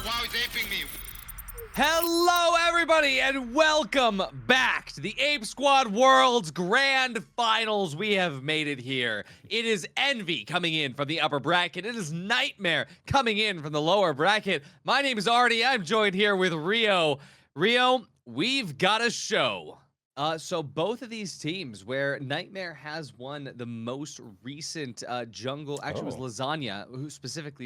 wow, he's aping me. Hello, everybody, and welcome back to the Ape Squad World's Grand Finals. We have made it here. It is Envy coming in from the upper bracket. It is Nightmare coming in from the lower bracket. My name is Artie. I'm joined here with Rio. Rio, we've got a show. So both of these teams, where Nightmare has won the most recent jungle, actually it was Lasagna,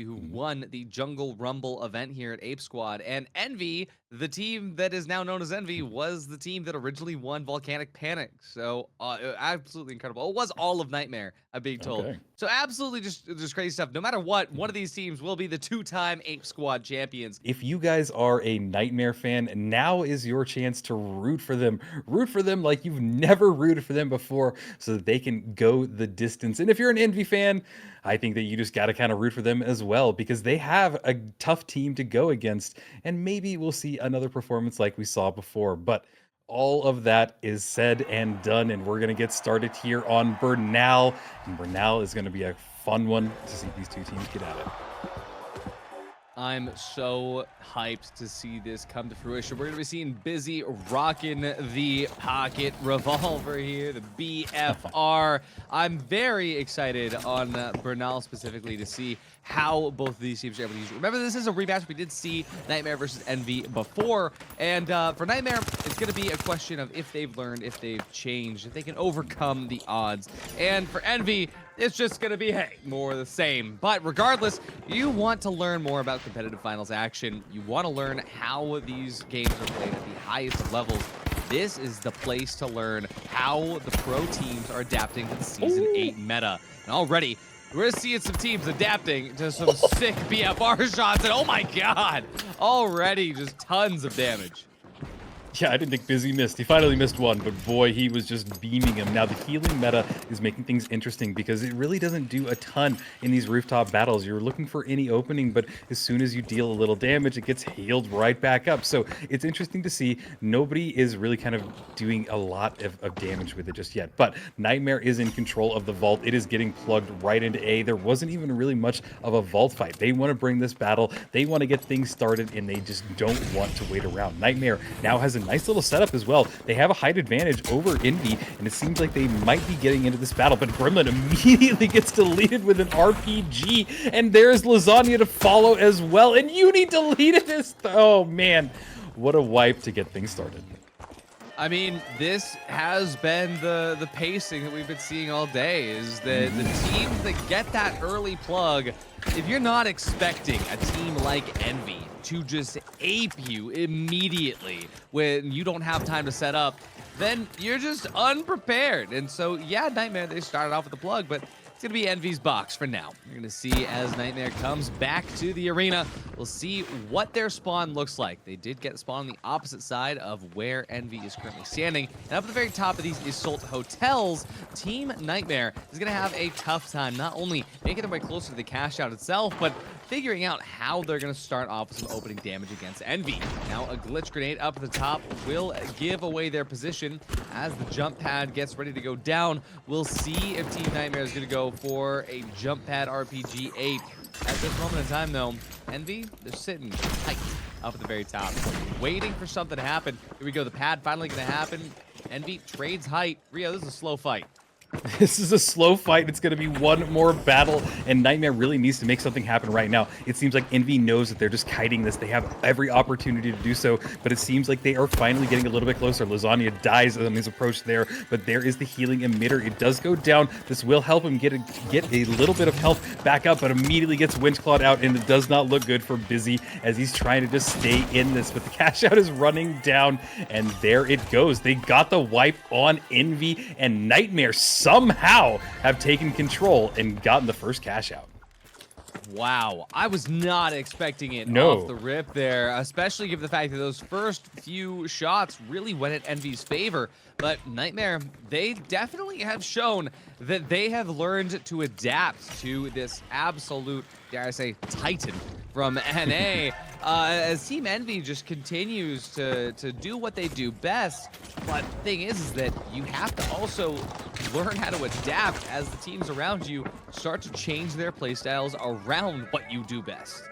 who won the Jungle Rumble event here at Ape Squad, and Envy, the team that is now known as Envy, was the team that originally won Volcanic Panic. So absolutely incredible. It was all of Nightmare, I'm being told. Okay. So absolutely just crazy stuff. No matter what, one of these teams will be the two-time Ape Squad champions. If you guys are a Nightmare fan, now is your chance to root for them. Root for them like you've never rooted for them before so that they can go the distance. And if you're an Envy fan, I think that you just got to kind of root for them as well because they have a tough team to go against. And maybe we'll see another performance like we saw before. But all of that is said and done, and we're going to get started here on Bernal. And Bernal is going to be a fun one to see these two teams get at it. I'm so hyped to see this come to fruition. We're going to be seeing Busy rocking the pocket revolver here, the BFR. I'm very excited on Bernal specifically to see how both of these teams are able to use it. Remember, this is a rematch. We did see Nightmare versus Envy before. And for Nightmare, it's going to be a question of if they've learned, if they've changed, if they can overcome the odds. And for Envy, it's just going to be, hey, more of the same. But regardless, you want to learn more about competitive finals action. You want to learn how these games are played at the highest levels. This is the place to learn how the pro teams are adapting to the Season 8 meta. And already, we're seeing some teams adapting to some sick BFR shots. And oh my god, already just tons of damage. Yeah, I didn't think Busy missed. He finally missed one, but boy, he was just beaming him. Now, the healing meta is making things interesting because it really doesn't do a ton in these rooftop battles. You're looking for any opening, but as soon as you deal a little damage, it gets healed right back up. So it's interesting to see. Nobody is really kind of doing a lot of damage with it just yet. But Nightmare is in control of the vault. It is getting plugged right into A. There wasn't even really much of a vault fight. They want to bring this battle. They want to get things started, and they just don't want to wait around. Nightmare now has a nice little setup as well. They have a height advantage over Envy, and it seems like they might be getting into this battle, but Gremlin immediately gets deleted with an RPG, and there's Lasagna to follow as well, and Uni deleted this. Oh man, what a wipe to get things started. I mean, this has been the pacing that we've been seeing all day, is that the teams that get that early plug, if you're not expecting a team like Envy to just ape you immediately when you don't have time to set up, then you're just unprepared. And so, yeah, Nightmare, they started off with the plug, but it's going to be Envy's box for now. You're going to see as Nightmare comes back to the arena, we'll see what their spawn looks like. They did get spawn on the opposite side of where Envy is currently standing. And up at the very top of these Isolt hotels, Team Nightmare is going to have a tough time not only making their way closer to the Cashout itself, but figuring out how they're going to start off with some opening damage against Envy. Now, a glitch grenade up at the top will give away their position. As the jump pad gets ready to go down, we'll see if Team Nightmare is going to go for a jump pad RPG 8. At this moment in time, though, Envy, they're sitting tight up at the very top, waiting for something to happen. Here we go, the pad finally going to happen. Envy trades height. Rio, this is a slow fight. This is a slow fight. It's going to be one more battle, and Nightmare really needs to make something happen right now. It seems like Envy knows that they're just kiting this. They have every opportunity to do so, but it seems like they are finally getting a little bit closer. Lasagna dies on his approach there, but there is the healing emitter. It does go down. This will help him get a little bit of health back up, but immediately gets Winch Clawed out, and it does not look good for Busy as he's trying to just stay in this, but the cash out is running down, and there it goes. They got the wipe on Envy, and Nightmare somehow have taken control and gotten the first cash out. Wow, I was not expecting it No. off the rip there, especially given the fact that those first few shots really went at Envy's favor. But Nightmare, they definitely have shown that they have learned to adapt to this absolute, dare I say, titan from NA. As Team Envy just continues to do what they do best. But the thing is that you have to also learn how to adapt as the teams around you start to change their playstyles around what you do best.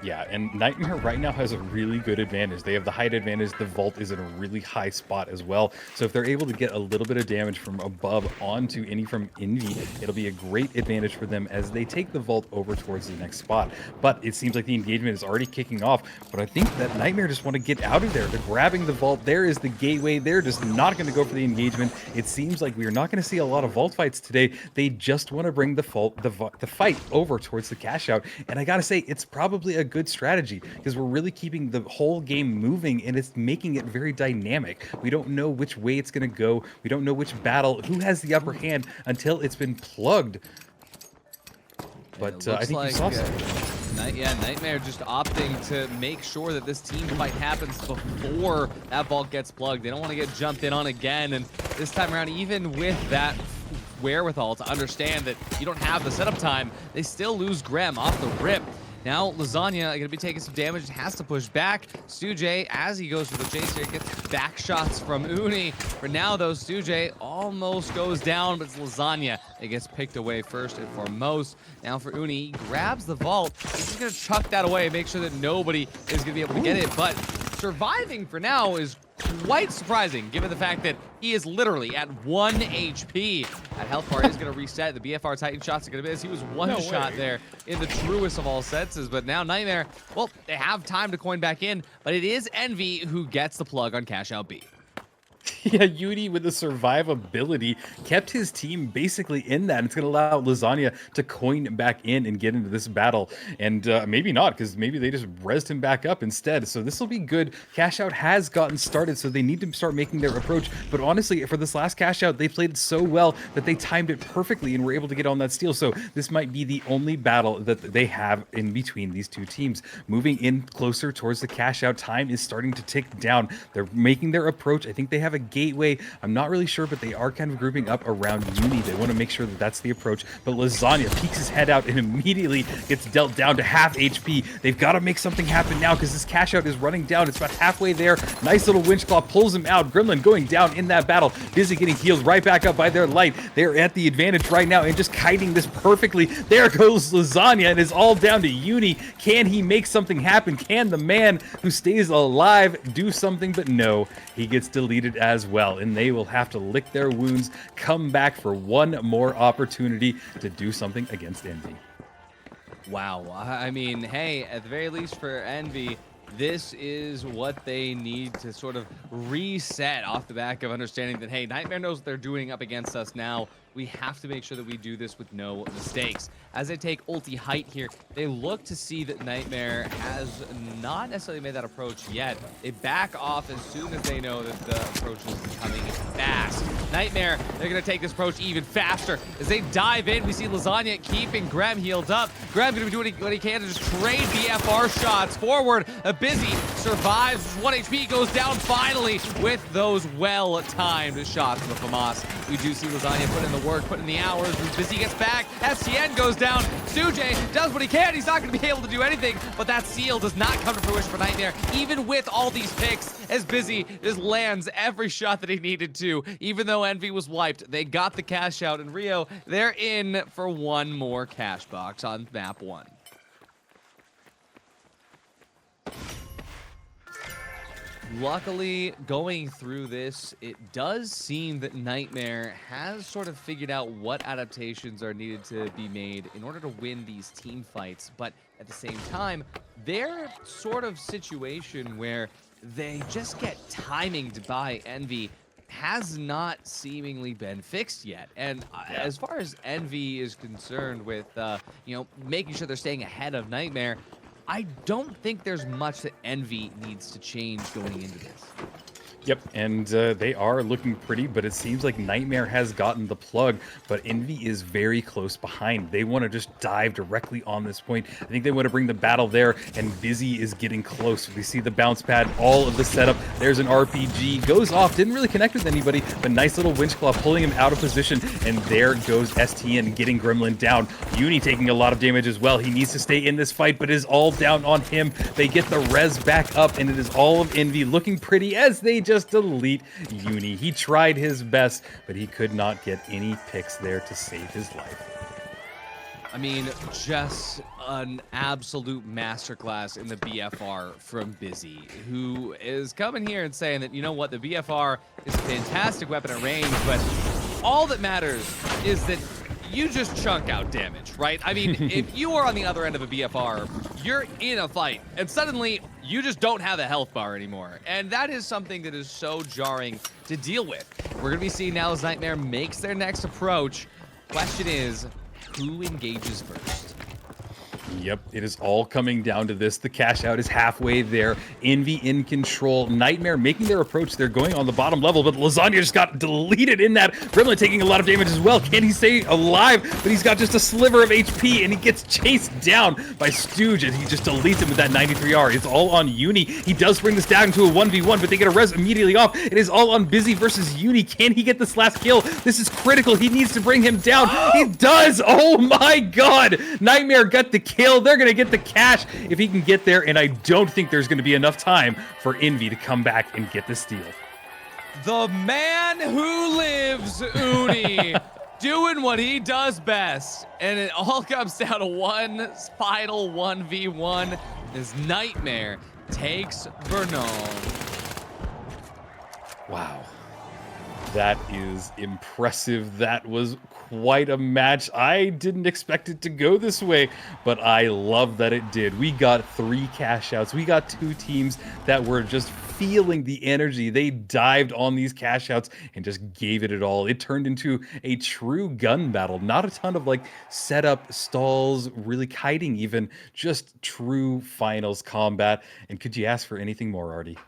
Yeah, and Nightmare right now has a really good advantage. They have the height advantage. The vault is in a really high spot as well. So if they're able to get a little bit of damage from above onto any from Envy, it'll be a great advantage for them as they take the vault over towards the next spot. But it seems like the engagement is already kicking off. But I think that Nightmare just want to get out of there. They're grabbing the vault. There is the gateway. They're just not going to go for the engagement. It seems like we are not going to see a lot of vault fights today. They just want to bring the fight over towards the cash out. And I got to say, it's probably a good strategy because we're really keeping the whole game moving and it's making it very dynamic. We don't know which way it's going to go. We don't know which battle, who has the upper hand until it's been plugged. But I think you saw something. Nightmare just opting to make sure that this team fight happens before that vault gets plugged. They don't want to get jumped in on again, and this time around, even with that wherewithal to understand that you don't have the setup time, they still lose Grem off the rip. Now, Lasagna going to be taking some damage, has to push back. Stujay, as he goes for the chase here, gets back shots from Uni. For now, though, Stujay almost goes down, but it's Lasagna that gets picked away first and foremost. Now for Uni, he grabs the vault. He's just going to chuck that away and make sure that nobody is going to be able to get it. But surviving for now is quite surprising, given the fact that he is literally at 1 HP. That health bar is going to reset. The BFR Titan shots are going to miss. He was one shot there in the truest of all senses. But now Nightmare, well, they have time to coin back in, but it is Envy who gets the plug on Cashout B. Yeah, Uni with the survivability kept his team basically in that. It's going to allow Lasagna to coin back in and get into this battle. And maybe not, because maybe they just rezzed him back up instead. So this will be good. Cashout has gotten started, so they need to start making their approach. But honestly, for this last Cashout, they played it so well that they timed it perfectly and were able to get on that steal. So this might be the only battle that they have in between these two teams. Moving in closer towards the Cashout, time is starting to tick down. They're making their approach. I think they have a gateway. I'm not really sure, but they are kind of grouping up around Uni. They want to make sure that that's the approach. But Lasagna peeks his head out and immediately gets dealt down to half HP. They've got to make something happen now because this cash out is running down. It's about halfway there. Nice little winch claw pulls him out. Gremlin going down in that battle. Busy getting healed right back up by their light. They're at the advantage right now and just kiting this perfectly. There goes Lasagna and it's all down to Uni. Can he make something happen? Can the man who stays alive do something? But no, he gets deleted as well, and they will have to lick their wounds, come back for one more opportunity to do something against Envy. Wow. I mean, hey, at the very least for Envy, this is what they need to sort of reset off the back of understanding that, hey, Nightmare knows what they're doing up against us now. We have to make sure that we do this with no mistakes. As they take ulti height here, they look to see that Nightmare has not necessarily made that approach yet. They back off as soon as they know that the approach is coming fast. Nightmare, they're going to take this approach even faster. As they dive in, we see Lasagna keeping Grem healed up. Grem going to be doing what he can to just trade BFR shots forward. Busy survives. 1 HP goes down finally with those well-timed shots from the FAMAS. We do see Lasagna put in the work, put in the hours. Busy gets back. STN goes down. Stujay does what he can. He's not going to be able to do anything, but that seal does not come to fruition for Nightmare, even with all these picks, as Busy just lands every shot that he needed to. Even though Envy was wiped, they got the cash out, and Rio, they're in for one more cash box on map 1. Luckily, going through this, it does seem that Nightmare has sort of figured out what adaptations are needed to be made in order to win these team fights. But at the same time, their sort of situation where they just get timinged by Envy has not seemingly been fixed yet. And as far as Envy is concerned with, making sure they're staying ahead of Nightmare, I don't think there's much that Envy needs to change going into this. Yep, and they are looking pretty, but it seems like Nightmare has gotten the plug, but Envy is very close behind. They want to just dive directly on this point. I think they want to bring the battle there, and Busy is getting close. We see the bounce pad, all of the setup. There's an RPG, goes off, didn't really connect with anybody, but nice little winch claw pulling him out of position, and there goes STN getting Gremlin down. Uni taking a lot of damage as well. He needs to stay in this fight, but it is all down on him. They get the res back up, and it is all of Envy looking pretty as they just delete Uni. He tried his best, but he could not get any picks there to save his life. I mean, just an absolute masterclass in the BFR from Busy, who is coming here and saying that, you know what, the BFR is a fantastic weapon at range, but all that matters is that you just chunk out damage, right? I mean, if you are on the other end of a BFR, you're in a fight, and suddenly you just don't have a health bar anymore. And that is something that is so jarring to deal with. We're gonna be seeing now as Nightmare makes their next approach. Question is, who engages first? Yep, it is all coming down to this. The cash out is halfway there. Envy in control. Nightmare making their approach. They're going on the bottom level, but Lasagna just got deleted in that. Gremlin taking a lot of damage as well. Can he stay alive? But he's got just a sliver of HP, and he gets chased down by Stooge, and he just deletes him with that 93R. It's all on Uni. He does bring this down to a 1v1, but they get a res immediately off. It is all on Busy versus Uni. Can he get this last kill? This is critical. He needs to bring him down. He does! Oh my god! Nightmare got the kill. They're going to get the cash if he can get there, and I don't think there's going to be enough time for Envy to come back and get the steal. The man who lives, Uni, doing what he does best. And it all comes down to one final 1v1 as Nightmare takes Bernal. Wow. That is impressive. That was quite a match. I didn't expect it to go this way, but I love that it did. We got 3 cash outs. We got 2 teams that were just feeling the energy. They dived on these cash outs and just gave it all. It turned into a true gun battle. Not a ton of like setup, stalls, really kiting even. Just true finals combat. And could you ask for anything more, Artie?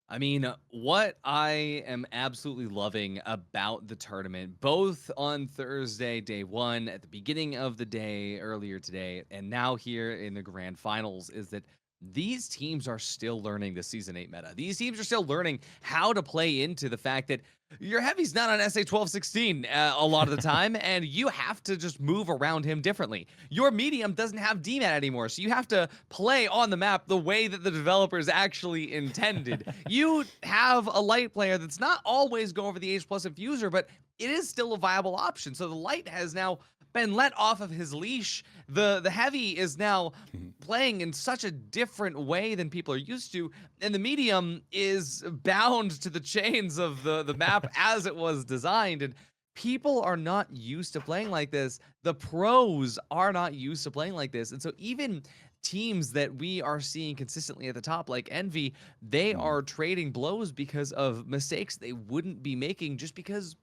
I mean, what I am absolutely loving about the tournament, both on Thursday, day 1, at the beginning of the day, earlier today, and now here in the grand finals, is that these teams are still learning the Season 8 meta. These teams are still learning how to play into the fact that your heavy's not on SA-12-16 a lot of the time, and you have to just move around him differently. Your medium doesn't have DMAT anymore, so you have to play on the map the way that the developers actually intended. You have a light player that's not always going for the H+ infuser, but it is still a viable option. So the light has now been let off of his leash. The heavy is now playing in such a different way than people are used to, and the medium is bound to the chains of the map as it was designed, and people are not used to playing like this. The pros are not used to playing like this, and so even teams that we are seeing consistently at the top, like Envy, they are trading blows because of mistakes they wouldn't be making just because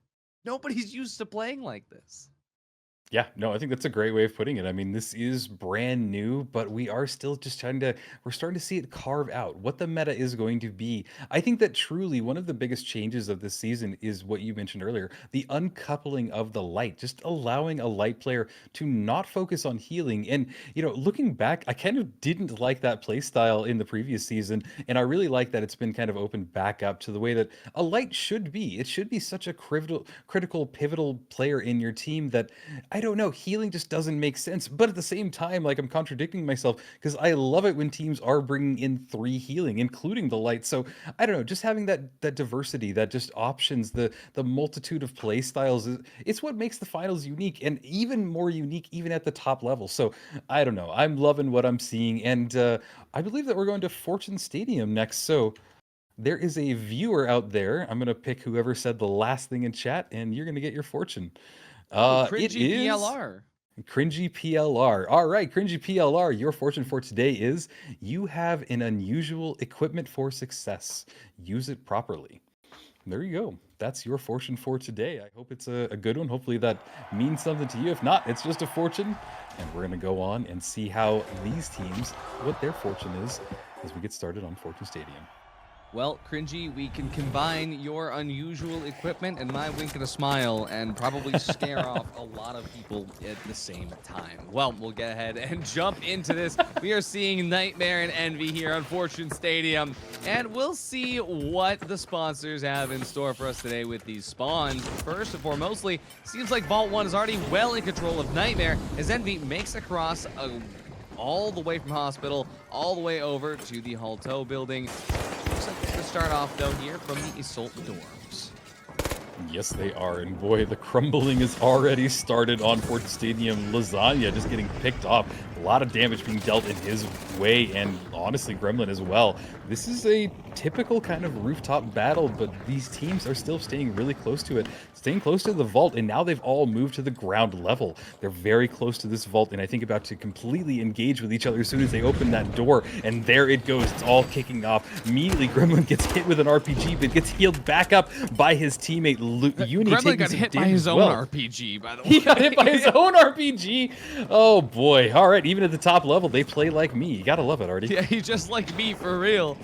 nobody's used to playing like this. Yeah, no, I think that's a great way of putting it. I mean, this is brand new, but we are still just we're starting to see it carve out what the meta is going to be. I think that truly one of the biggest changes of this season is what you mentioned earlier, the uncoupling of the light, just allowing a light player to not focus on healing. And, you know, looking back, I kind of didn't like that play style in the previous season. And I really like that it's been kind of opened back up to the way that a light should be. It should be such a critical, pivotal player in your team that I don't know, healing just doesn't make sense. But at the same time, like I'm contradicting myself because I love it when teams are bringing in 3 healing, including the light. So I don't know, just having that diversity, that just options, the multitude of play styles, it's what makes the finals unique, and even more unique even at the top level. So I don't know, I'm loving what I'm seeing, and I believe that we're going to Fortune Stadium next. So there is a viewer out there. I'm going to pick whoever said the last thing in chat, and you're going to get your fortune. It is PLR. Cringy PLR. All right, Cringy PLR, your fortune for today is you have an unusual equipment for success. Use it properly. There you go. That's your fortune for today. I hope it's a good one. Hopefully that means something to you. If not, it's just a fortune. And we're going to go on and see how these teams, what their fortune is, as we get started on Fortune Stadium. Well, Cringy, we can combine your unusual equipment and my wink and a smile and probably scare off a lot of people at the same time. Well, we'll get ahead and jump into this. We are seeing Nightmare and Envy here on Fortune Stadium, and we'll see what the sponsors have in store for us today with these spawns. First and foremostly, seems like Vault 1 is already well in control of Nightmare as Envy makes across all the way from Hospital, all the way over to the Halto building. Looks like we're going to start off, though, here from the Assault dorms. Yes, they are. And boy, the crumbling is already started on Fort Stadium. Lasagna just getting picked off. A lot of damage being dealt in his way, and honestly, Gremlin as well. This is a typical kind of rooftop battle, but these teams are still staying really close to it, staying close to the vault, and now they've all moved to the ground level. They're very close to this vault, and I think about to completely engage with each other as soon as they open that door, and there it goes. It's all kicking off. Immediately, Gremlin gets hit with an RPG, but gets healed back up by his teammate Uni. Gremlin got hit by his own RPG, by the way. He got hit by his own RPG. Oh boy. All right, even at the top level, they play like me. You gotta love it, Artie. Yeah, he's just like me for real.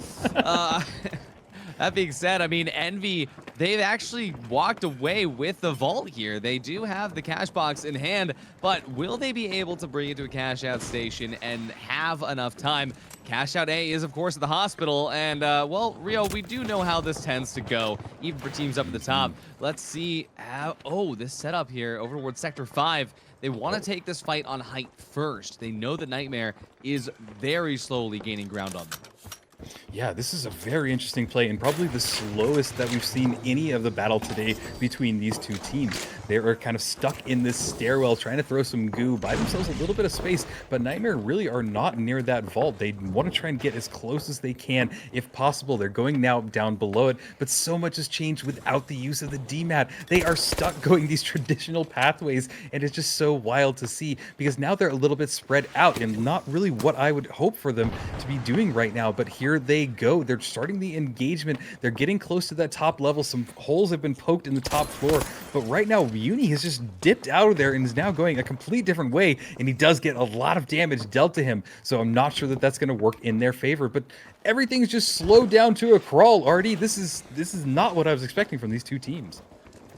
That being said, I mean, Envy, they've actually walked away with the vault here. They do have the cash box in hand, but will they be able to bring it to a cash out station and have enough time? Cashout A is, of course, at the hospital, and, well, Rio, we do know how this tends to go, even for teams up at the top. Let's see how... Oh, this setup here over towards Sector 5. They want to take this fight on height first. They know that Nightmare is very slowly gaining ground on them. Yeah, this is a very interesting play, and probably the slowest that we've seen any of the battle today between these two teams. They are kind of stuck in this stairwell trying to throw some goo, buy themselves a little bit of space, but Nightmare really are not near that vault. They want to try and get as close as they can if possible. They're going now down below it, but so much has changed without the use of the DMAT. They are stuck going these traditional pathways, and it's just so wild to see because now they're a little bit spread out and not really what I would hope for them to be doing right now, but here they go. They're starting the engagement. They're getting close to that top level. Some holes have been poked in the top floor, but right now Uni has just dipped out of there and is now going a complete different way, and he does get a lot of damage dealt to him, so I'm not sure that that's going to work in their favor, but everything's just slowed down to a crawl, Artie. This is not what I was expecting from these two teams.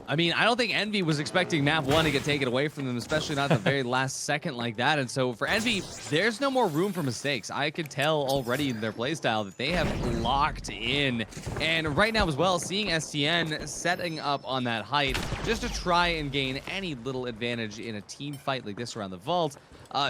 I mean, I don't think Envy was expecting map 1 to get taken away from them, especially not at the very last second like that. And so for Envy, there's no more room for mistakes. I could tell already in their playstyle that they have locked in. And right now as well, seeing STN setting up on that height just to try and gain any little advantage in a team fight like this around the vault,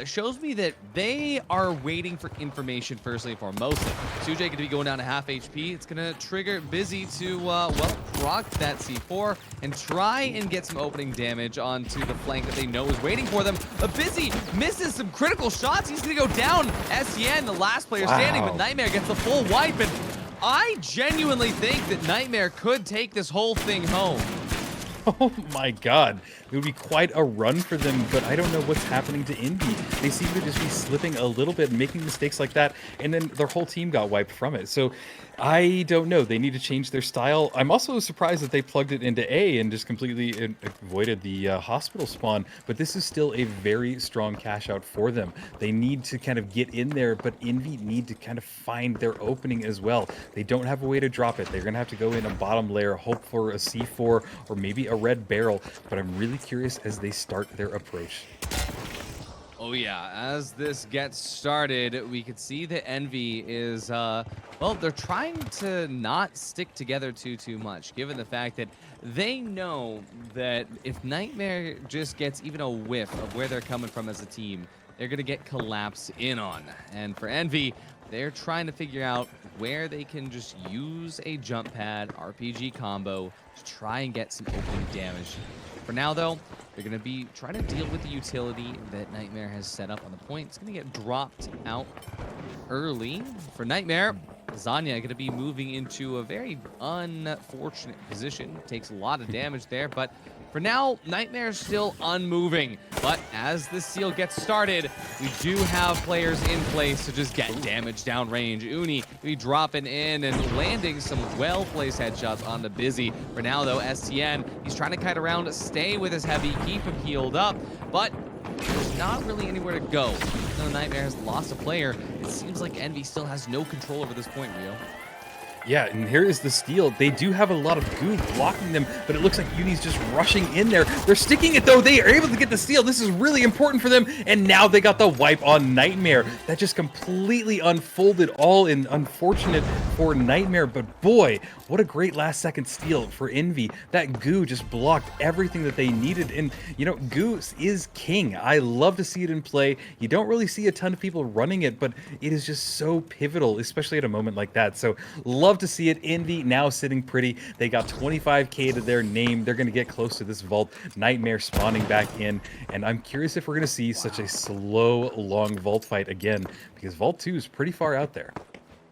shows me that they are waiting for information firstly and foremost. Suj going to be going down to half HP. It's going to trigger Busy to, well, proc that C4 and try and get some opening damage onto the flank that they know is waiting for them. But Busy misses some critical shots. He's going to go down. SCN, the last player standing, but Nightmare gets the full wipe. And I genuinely think that Nightmare could take this whole thing home. Oh my god, it would be quite a run for them, but I don't know what's happening to Envy. They seem to just be slipping a little bit, making mistakes like that, and then their whole team got wiped from it. So I don't know. They need to change their style. I'm also surprised that they plugged it into A and just completely avoided the hospital spawn, but this is still a very strong cash out for them. They need to kind of get in there, but Envy need to kind of find their opening as well. They don't have a way to drop it. They're going to have to go in a bottom layer, hope for a C4 or maybe a red barrel, but I'm really curious as they start their approach. Oh yeah, as this gets started, we could see that Envy is, well, they're trying to not stick together too much, given the fact that they know that if Nightmare just gets even a whiff of where they're coming from as a team, they're going to get collapse in on. And for Envy, they're trying to figure out where they can just use a jump pad RPG combo to try and get some opening damage. For now, though, they're going to be trying to deal with the utility that Nightmare has set up on the point. It's going to get dropped out early. For Nightmare, Lasagna going to be moving into a very unfortunate position. Takes a lot of damage there, but for now, Nightmare's still unmoving. But as this seal gets started, we do have players in place to just get damage downrange. Uni be dropping in and landing some well-placed headshots on the Busy. For now, though, STN, he's trying to kite around, stay with his heavy, keep him healed up, but there's not really anywhere to go. Even though Nightmare has lost a player, it seems like Envy still has no control over this point, Rio. Yeah, and here is the steal. They do have a lot of goo blocking them, but it looks like Uni's just rushing in there. They're sticking it, though. They are able to get the steal. This is really important for them, and now they got the wipe on Nightmare. That just completely unfolded all in unfortunate for Nightmare, but boy, what a great last-second steal for Envy. That goo just blocked everything that they needed, and, you know, goo is king. I love to see it in play. You don't really see a ton of people running it, but it is just so pivotal, especially at a moment like that. So, love love to see it. Envy now sitting pretty. They got 25K to their name. They're going to get close to this vault. Nightmare spawning back in. And I'm curious if we're going to see such a slow, long vault fight again, because Vault 2 is pretty far out there.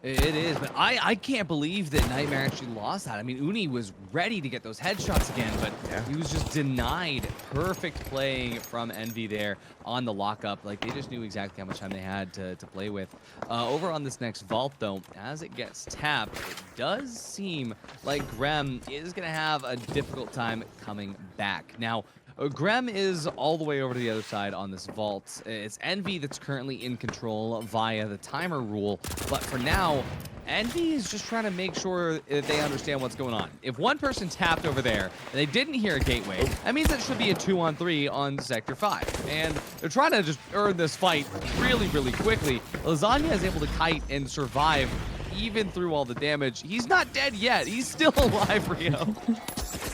It is, but I can't believe that Nightmare actually lost that. I mean, Uni was ready to get those headshots again, but he was just denied. Perfect playing from Envy there on the lockup. Like, they just knew exactly how much time they had to play with. Over on this next vault, though, as it gets tapped, it does seem like Grem is going to have a difficult time coming back. Now, Grem is all the way over to the other side on this vault. It's Envy that's currently in control via the timer rule, but for now, Envy is just trying to make sure that they understand what's going on. If one person tapped over there and they didn't hear a gateway, that means it should be a 2-on-3 on Sector 5. And they're trying to just earn this fight really, really quickly. Lasagna is able to kite and survive even through all the damage. He's not dead yet. He's still alive, Rio.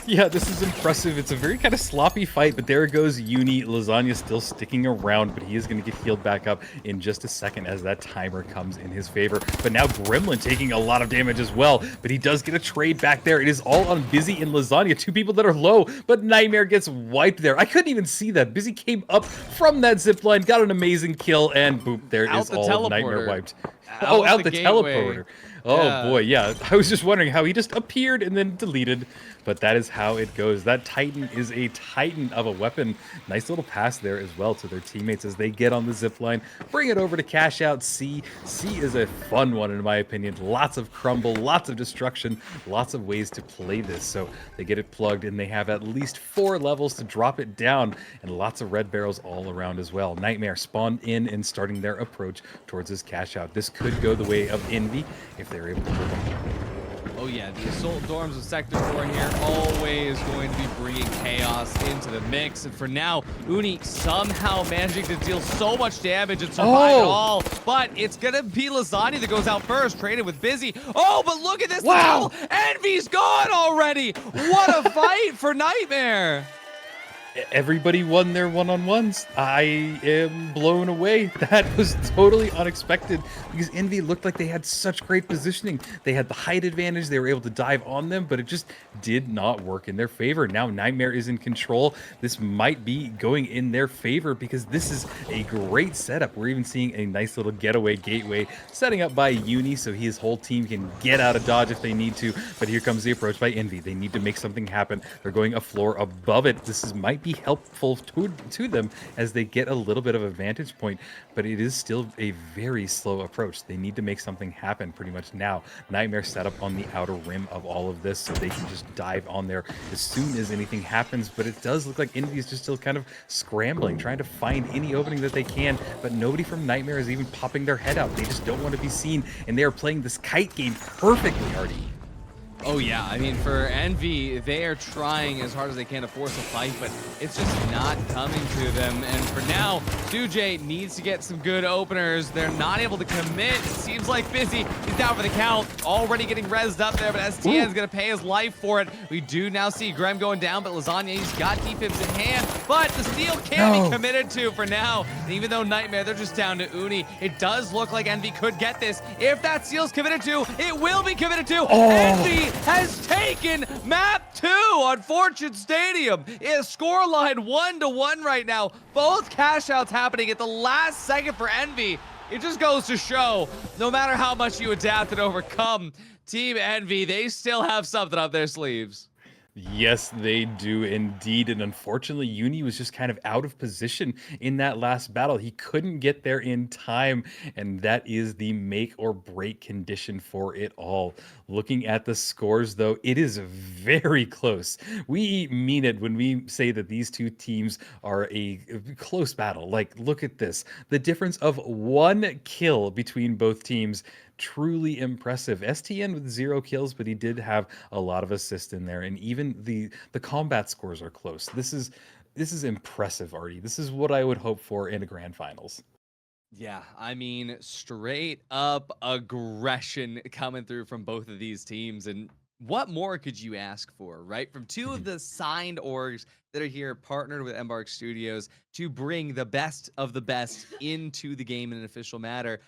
Yeah, this is impressive. It's a very kind of sloppy fight, but there goes Uni. Lasagna still sticking around, but he is going to get healed back up in just a second as that timer comes in his favor. But now Gremlin taking a lot of damage as well, but he does get a trade back there. It is all on Busy and Lasagna, two people that are low, but Nightmare gets wiped there. I couldn't even see that. Busy came up from that zipline, got an amazing kill, and boop, there is all of Nightmare wiped. Out the teleporter. Oh boy, yeah. I was just wondering how he just appeared and then deleted, but that is how it goes. That Titan is a titan of a weapon. Nice little pass there as well to their teammates as they get on the zip line, bring it over to Cashout C. C is a fun one in my opinion. Lots of crumble, lots of destruction, lots of ways to play this. So they get it plugged and they have at least 4 levels to drop it down, and lots of red barrels all around as well. Nightmare spawned in and starting their approach towards this Cashout. This could go the way of Envy if they're able to hold them. Oh yeah, the assault dorms of Sector 4 here, always going to be bringing chaos into the mix. And for now, Uni somehow managing to deal so much damage and survive it all. But it's going to be Lasagna that goes out first, traded with Busy. Oh, but look at this. Wow. Envy's gone already. What a fight for Nightmare. Everybody won their one-on-ones. I am blown away. That was totally unexpected because Envy looked like they had such great positioning. They had the height advantage. They were able to dive on them, but it just did not work in their favor. Now Nightmare is in control. This might be going in their favor because this is a great setup. We're even seeing a nice little getaway gateway setting up by Uni so his whole team can get out of dodge if they need to. But here comes the approach by Envy. They need to make something happen. They're going a floor above it. This might be helpful to them as they get a little bit of a vantage point, but it is still a very slow approach. They need to make something happen pretty much now. Nightmare set up on the outer rim of all of this so they can just dive on there as soon as anything happens, but it does look like Envy is just still kind of scrambling, trying to find any opening that they can, but nobody from Nightmare is even popping their head out. They just don't want to be seen, and they are playing this kite game perfectly, Artie. Oh yeah, I mean, for Envy, they are trying as hard as they can to force a fight, but it's just not coming to them. And for now, Sujay needs to get some good openers. They're not able to commit. It seems like Busy. He's down for the count. Already getting rezzed up there, but STN is going to pay his life for it. We do now see Grem going down, but Lasagna, he's got defibs in hand, but the steal can be committed to for now. And even though Nightmare, they're just down to Uni, it does look like Envy could get this. If that steal's committed to, it will be committed to. Envy has taken map 2 on Fortune Stadium. It's scoreline 1-1 right now. Both cash outs happening at the last second for Envy. It just goes to show, no matter how much you adapt and overcome, Team Envy, they still have something up their sleeves. Yes, they do indeed. And unfortunately, Uni was just kind of out of position in that last battle. He couldn't get there in time, and that is the make or break condition for it all. Looking at the scores, though, it is very close. We mean it when we say that these two teams are a close battle. Like, look at this. The difference of 1 kill between both teams. Truly impressive. STN with 0 kills, but he did have a lot of assists in there, and even the combat scores are close. This is impressive, Artie. This is what I would hope for in a grand finals. Yeah, I mean, straight up aggression coming through from both of these teams, and what more could you ask for, right? From two of the signed orgs that are here partnered with Embark Studios to bring the best of the best into the game in an official matter.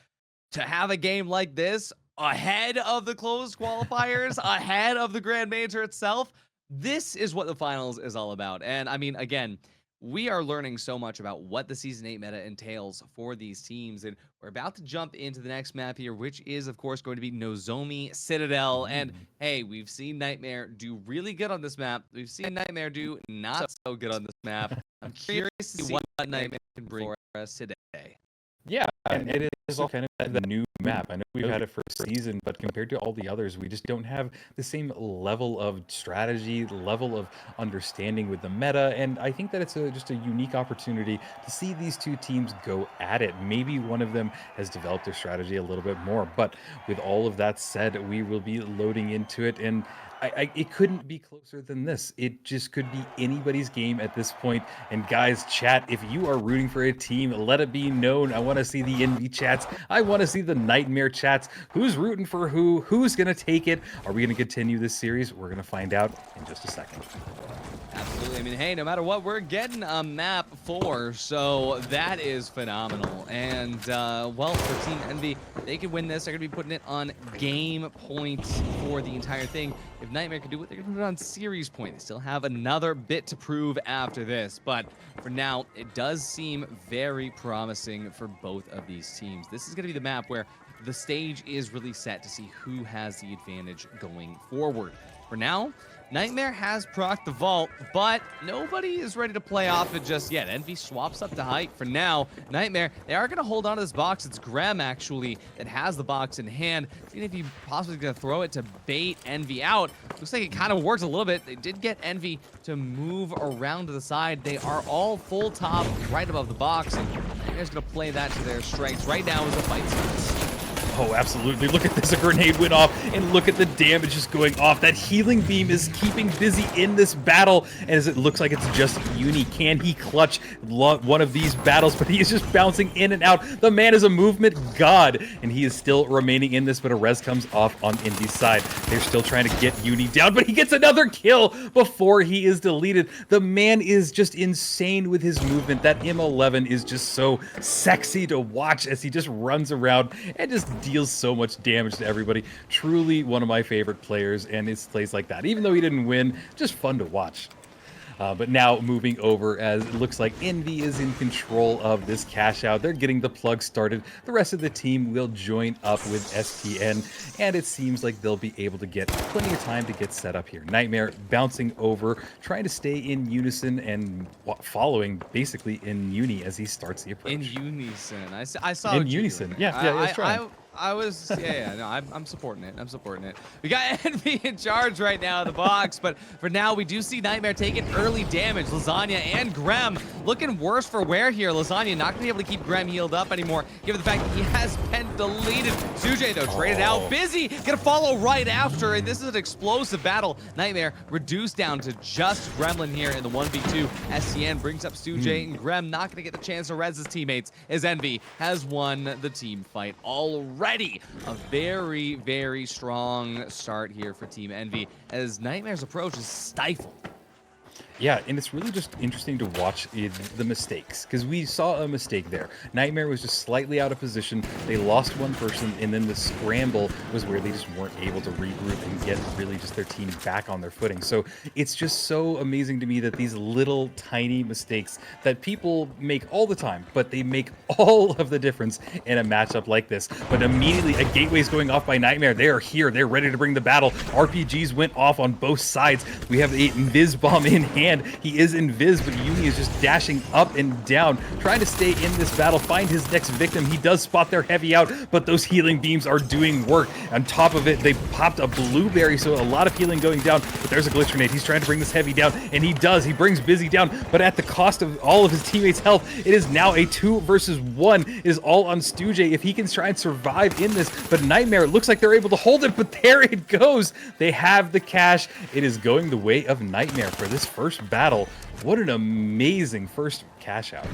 To have a game like this, ahead of the closed qualifiers, ahead of the Grand Major itself. This is what the finals is all about. And I mean, again, we are learning so much about what the Season 8 meta entails for these teams. And we're about to jump into the next map here, which is, of course, going to be Nozomi Citadel. And hey, we've seen Nightmare do really good on this map. We've seen Nightmare do not so good on this map. I'm curious to see what Nightmare can bring for us today. Yeah, and it is all kind of the new map. I know we've had it for a season, but compared to all the others, we just don't have the same level of strategy, level of understanding with the meta, and I think that it's just a unique opportunity to see these two teams go at it. Maybe one of them has developed their strategy a little bit more, but with all of that said, we will be loading into it, and it couldn't be closer than this. It just could be anybody's game at this point. And guys, chat, if you are rooting for a team, let it be known. I want to see the Envy chats. I want to see the Nightmare chats. Who's rooting for who? Who's going to take it? Are we going to continue this series? We're going to find out in just a second. Absolutely. I mean, hey, no matter what, we're getting a map 4, so that is phenomenal. And, well, for Team Envy, they could win this. They're going to be putting it on game points for the entire thing. If Nightmare can do it, they're going to put it on series point. They still have another bit to prove after this. But for now, it does seem very promising for both of these teams. This is going to be the map where the stage is really set to see who has the advantage going forward. For now, Nightmare has procced the vault, but nobody is ready to play off it just yet. Envy swaps up to height. For now, Nightmare, they are going to hold on to this box. It's Graham, actually, that has the box in hand. Seeing if he possibly going to throw it to bait Envy out. Looks like it kind of worked a little bit. They did get Envy to move around to the side. They are all full top right above the box, and Nightmare's going to play that to their strengths. Right now is a fight series. Oh, absolutely. Look at this. A grenade went off, and look at the damage just going off. That healing beam is keeping busy in this battle, and as it looks like it's just Uni. Can he clutch one of these battles? But he is just bouncing in and out. The man is a movement god, and he is still remaining in this, but a res comes off on Indy's side. They're still trying to get Uni down, but he gets another kill before he is deleted. The man is just insane with his movement. That M11 is just so sexy to watch as he just runs around and just deals so much damage to everybody. Truly one of my favorite players, and it's plays like that. Even though he didn't win, just fun to watch. But now moving over, as it looks like Envy is in control of this cash out. They're getting the plug started. The rest of the team will join up with STN, and it seems like they'll be able to get plenty of time to get set up here. Nightmare bouncing over, trying to stay in unison and following basically in uni as he starts the approach. In unison. I saw in unison. Yeah, that's right. I was, no, I'm supporting it. I'm supporting it. We got Envy in charge right now of the box, but for now, we do see Nightmare taking early damage. Lasagna and Grem looking worse for wear here. Lasagna not going to be able to keep Grem healed up anymore, given the fact that he has been deleted. Sujay, though, traded out. Busy, going to follow right after, and this is an explosive battle. Nightmare reduced down to just Gremlin here in the 1v2. STN brings up Sujay, and Grem not going to get the chance to res his teammates, as Envy has won the team fight already. A very, very strong start here for Team Envy as Nightmare's approach is stifled. Yeah, and it's really just interesting to watch the mistakes, because we saw a mistake there. Nightmare was just slightly out of position. They lost one person, and then the scramble was where they just weren't able to regroup and get really just their team back on their footing. So it's just so amazing to me that these little tiny mistakes that people make all the time, but they make all of the difference in a matchup like this. But immediately a gateway's going off by Nightmare. They are here. They're ready to bring the battle. RPGs went off on both sides. We have a Invis bomb in hand. He is invis, but Uni is just dashing up and down, trying to stay in this battle, find his next victim. He does spot their heavy out, but those healing beams are doing work. On top of it, they popped a blueberry, so a lot of healing going down, but there's a glitch grenade. He's trying to bring this heavy down, and he does. He brings Busy down, but at the cost of all of his teammates' health. It is now a 2 versus 1. It is all on Stujay if he can try and survive in this, but Nightmare, it looks like they're able to hold it, but there it goes. They have the cash. It is going the way of Nightmare for this first battle. What an amazing first cash out.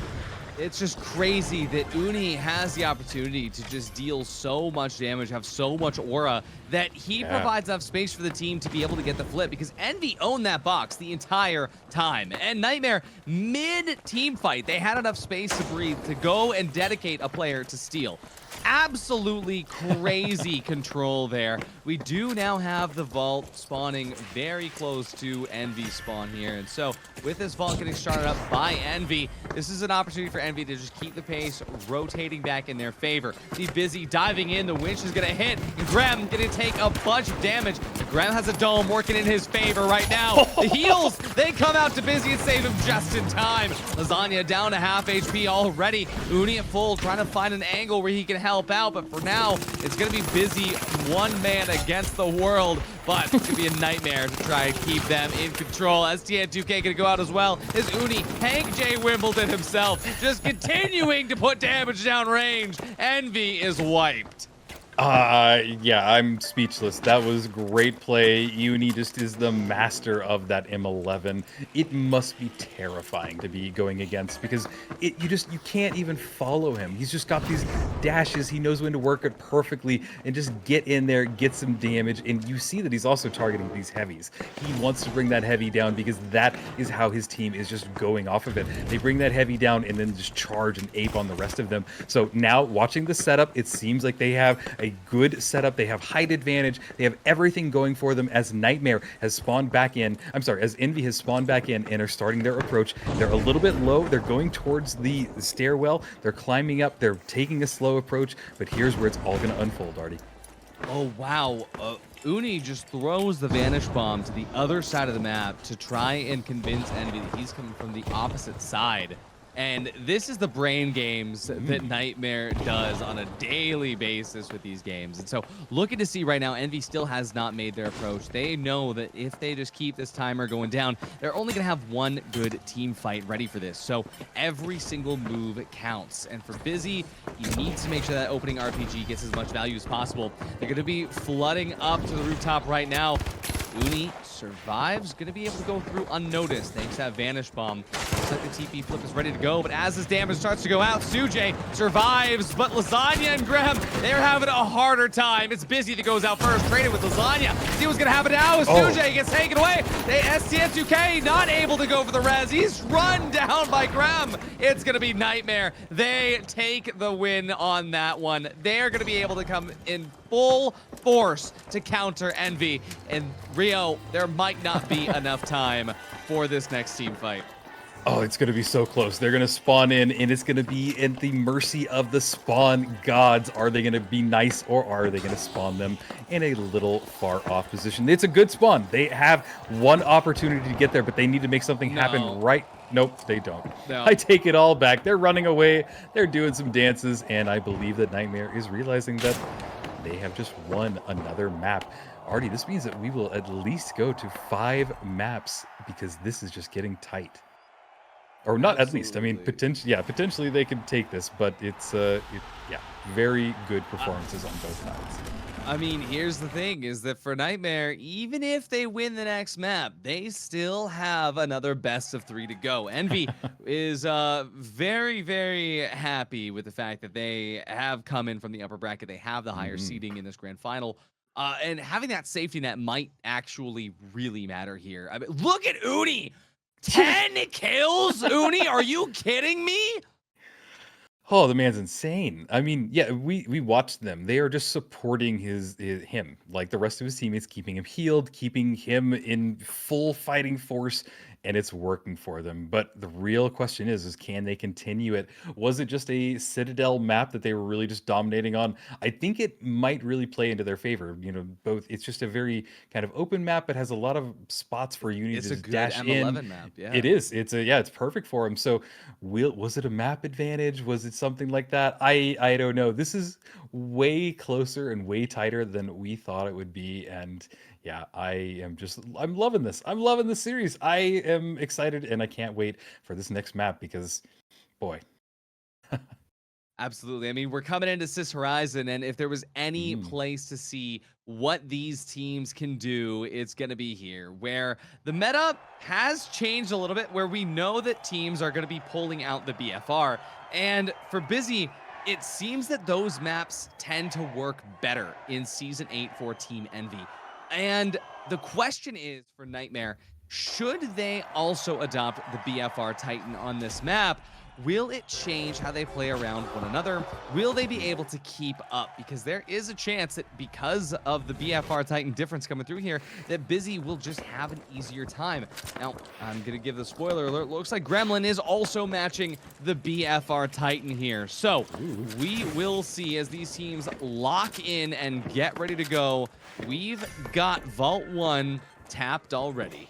It's just crazy that Uni has the opportunity to just deal so much damage, have so much aura, that he provides enough space for the team to be able to get the flip, because Envy owned that box the entire time. And Nightmare, mid-team fight, they had enough space to breathe to go and dedicate a player to steal. Absolutely crazy control there. We do now have the vault spawning very close to Envy's spawn here. And so with this vault getting started up by Envy, this is an opportunity for Envy to just keep the pace rotating back in their favor. Be busy diving in. The winch is going to hit. Graham going to take a bunch of damage. Graham has a dome working in his favor right now. The heals, they come out to Busy and save him just in time. Lasagna down to half HP already. Uni at full, trying to find an angle where he can help out, but for now, it's going to be Busy one man against the world, but it's going to be a nightmare to try and keep them in control. STN2K going to go out as well. Is Uni, Hank J. Wimbledon himself, just continuing to put damage down range. Envy is wiped. Yeah, I'm speechless. That was great play. Uni just is the master of that M11. It must be terrifying to be going against because you can't even follow him. He's just got these dashes. He knows when to work it perfectly and just get in there, get some damage. And you see that he's also targeting these heavies. He wants to bring that heavy down because that is how his team is just going off of it. They bring that heavy down and then just charge and ape on the rest of them. So now watching the setup, it seems like they have a good setup. They have height advantage. They have everything going for them as Nightmare has spawned back in. I'm sorry, as Envy has spawned back in and are starting their approach. They're a little bit low. They're going towards the stairwell. They're climbing up. They're taking a slow approach. But here's where it's all going to unfold, Artie. Oh, wow. Uni just throws the Vanish Bomb to the other side of the map to try and convince Envy that he's coming from the opposite side. And this is the brain games that Nightmare does on a daily basis with these games. And so looking to see right now, Envy still has not made their approach. They know that if they just keep this timer going down, they're only going to have one good team fight ready for this. So every single move counts. And for Busy, he needs to make sure that opening RPG gets as much value as possible. They're going to be flooding up to the rooftop right now. Uni survives, going to be able to go through unnoticed thanks to that Vanish Bomb. Looks like the TP flip is ready to go, but as his damage starts to go out, Sujay survives, but Lasagna and Graham, they're having a harder time. It's Busy that goes out first, traded with Lasagna. See what's going to happen now as Sujay gets taken away. STN2K not able to go for the res. He's run down by Graham. It's going to be Nightmare. They take the win on that one. They're going to be able to come in full force to counter Envy. And Rio, there might not be enough time for this next team fight. Oh, it's going to be so close. They're going to spawn in, and it's going to be at the mercy of the spawn gods. Are they going to be nice, or are they going to spawn them in a little far off position? It's a good spawn. They have one opportunity to get there, but they need to make something happen right. Nope, they don't. No. I take it all back. They're running away. They're doing some dances, and I believe that Nightmare is realizing that they have just won another map. Artie, this means that we will at least go to 5 maps because this is just getting tight. Or not at least. I mean, potentially they could take this, but it's very good performances on both sides. I mean, here's the thing, is that for Nightmare, even if they win the next map, they still have another best of 3 to go. Envy is very, very happy with the fact that they have come in from the upper bracket. They have the higher seeding in this grand final. And having that safety net might actually really matter here. I mean, look at Uni! 10 kills, Uni? Are you kidding me? Oh, the man's insane. I mean, yeah, we watched them. They are just supporting him. Like the rest of his teammates, keeping him healed, keeping him in full fighting force, and it's working for them. But the real question is can they continue it? Was it just a Citadel map that they were really just dominating on? I think it might really play into their favor. You know, both. It's just a very kind of open map, but has a lot of spots for you to just dash in. It's a good M11 map. Yeah, it is. It's perfect for him. So, was it a map advantage? Was it something like that? I don't know. This is way closer and way tighter than we thought it would be, and yeah, I'm loving this. I'm loving this series. I am excited, and I can't wait for this next map because, boy. Absolutely. I mean, we're coming into CIS Horizon, and if there was any place to see what these teams can do, it's going to be here, where the meta has changed a little bit, where we know that teams are going to be pulling out the BFR. And for Busy, it seems that those maps tend to work better in Season 8 for Team Envy. And the question is for Nightmare, should they also adopt the BFR Titan on this map? will it change how they play around one another? Will they be able to keep up? Because there is a chance that because of the BFR Titan difference coming through here, that Busy will just have an easier time. Now, I'm going to give the spoiler alert. Looks like Gremlin is also matching the BFR Titan here. So we will see as these teams lock in and get ready to go. We've got Vault 1 tapped already.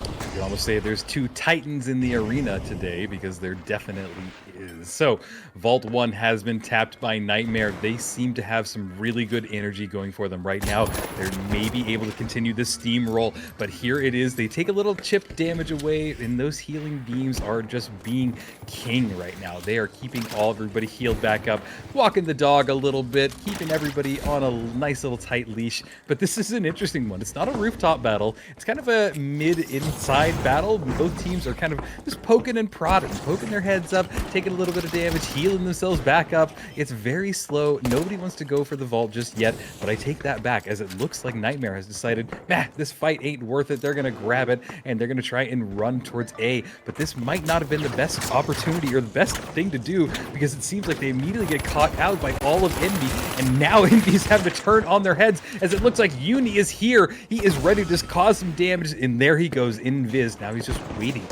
You can almost say there's two titans in the arena today because there definitely is. So Vault 1 has been tapped by Nightmare. They seem to have some really good energy going for them right now. They're maybe able to continue the steamroll, but here it is. They take a little chip damage away, and those healing beams are just being king right now. They are keeping everybody healed back up, walking the dog a little bit, keeping everybody on a nice little tight leash. But this is an interesting one. It's not a rooftop battle. It's kind of a mid-inside battle. Both teams are kind of just poking and prodding, poking their heads up, taking a little bit of damage, healing themselves back up. It's very slow. Nobody wants to go for the vault just yet, but I take that back as it looks like Nightmare has decided, this fight ain't worth it. They're going to grab it, and they're going to try and run towards A, but this might not have been the best opportunity or the best thing to do because it seems like they immediately get caught out by all of Envy, and now Envy's having to turn on their heads as it looks like Uni is here. He is ready to just cause some damage, and there he goes, Invis. Now he's just waiting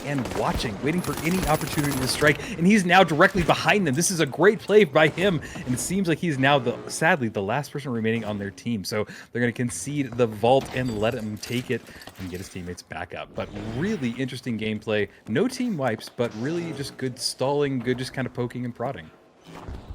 and watching, waiting for any opportunity to strike, and he's now directly behind them. This is a great play by him, and it seems like he's now, sadly, the last person remaining on their team. So they're going to concede the vault and let him take it and get his teammates back up. But really interesting gameplay. No team wipes, but really just good stalling, good just kind of poking and prodding.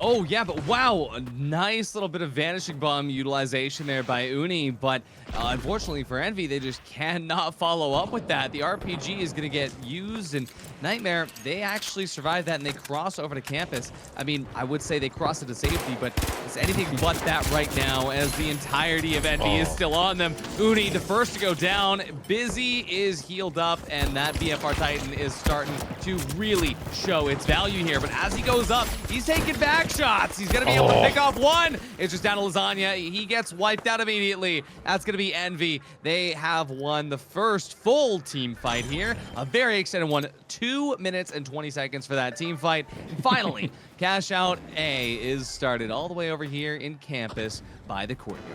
Oh, yeah, but wow, a nice little bit of Vanishing Bomb utilization there by Uni, but unfortunately for Envy, they just cannot follow up with that. The RPG is going to get used, and Nightmare, they actually survive that, and they cross over to campus. I mean, I would say they cross into safety, but it's anything but that right now, as the entirety of Envy is still on them. Uni, the first to go down. Busy is healed up, and that BFR Titan is starting to really show its value here, but as he goes up, he's taking back shots. He's going to be able to pick off one. It's just down to Lasagna. He gets wiped out immediately. That's going to be Envy. They have won the first full team fight here. A very extended one. 2 minutes and 20 seconds for that team fight. And finally, Cashout A is started all the way over here in campus by the courtyard.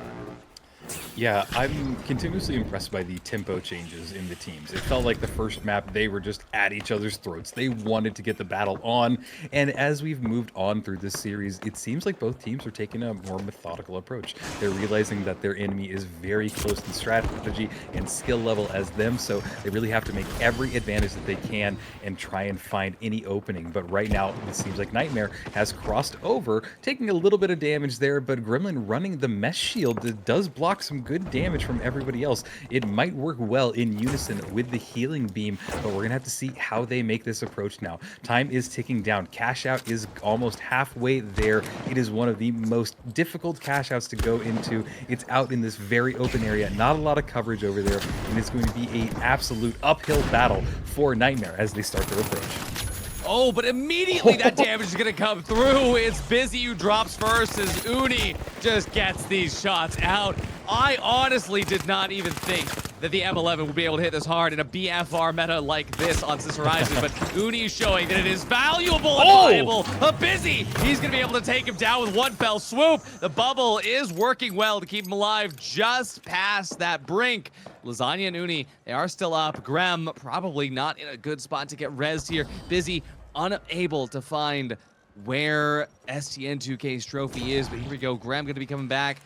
Yeah, I'm continuously impressed by the tempo changes in the teams. It felt like the first map, they were just at each other's throats. They wanted to get the battle on, and as we've moved on through this series, it seems like both teams are taking a more methodical approach. They're realizing that their enemy is very close to strategy and skill level as them, so they really have to make every advantage that they can and try and find any opening. But right now, it seems like Nightmare has crossed over, taking a little bit of damage there, but Gremlin running the mesh shield that does block some good damage from everybody else. It might work well in unison with the healing beam, but we're gonna have to see how they make this approach now. Time is ticking down. Cash out is almost halfway there. It is one of the most difficult cash outs to go into. It's out in this very open area, not a lot of coverage over there, and it's going to be an absolute uphill battle for Nightmare as they start their approach. Oh, but immediately that damage is going to come through. It's Busy who drops first as Uni just gets these shots out. I honestly did not even think that the M11 would be able to hit this hard in a BFR meta like this on CIS Horizon, but Uni is showing that it is valuable and viable. Busy, he's going to be able to take him down with one fell swoop. The bubble is working well to keep him alive just past that brink. Lasagna and Uni, they are still up. Grem probably not in a good spot to get rezzed here. Busy unable to find where STN2K's trophy is, but here we go. Grem going to be coming back.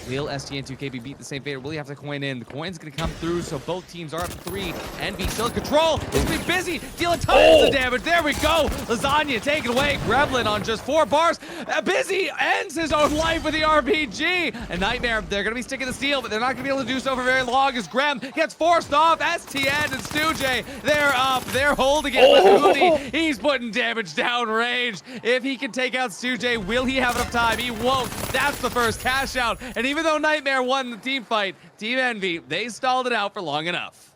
Will STN2K be beat the same fate, or will he have to coin in? The coin's going to come through, so both teams are up to 3. Envy still in control. It's going to be Busy, dealing tons of damage. There we go. Lasagna taken away. Gremlin on just 4 bars. Busy ends his own life with the RPG. And Nightmare, they're going to be sticking the steel, but they're not going to be able to do so for very long as Grem gets forced off. STN and Stujay, they're up. They're holding it with Uni. He's putting damage down range. If he can take out Stujay, will he have enough time? He won't. That's the first cash out. And even though Nightmare won the team fight, Team Envy, they stalled it out for long enough.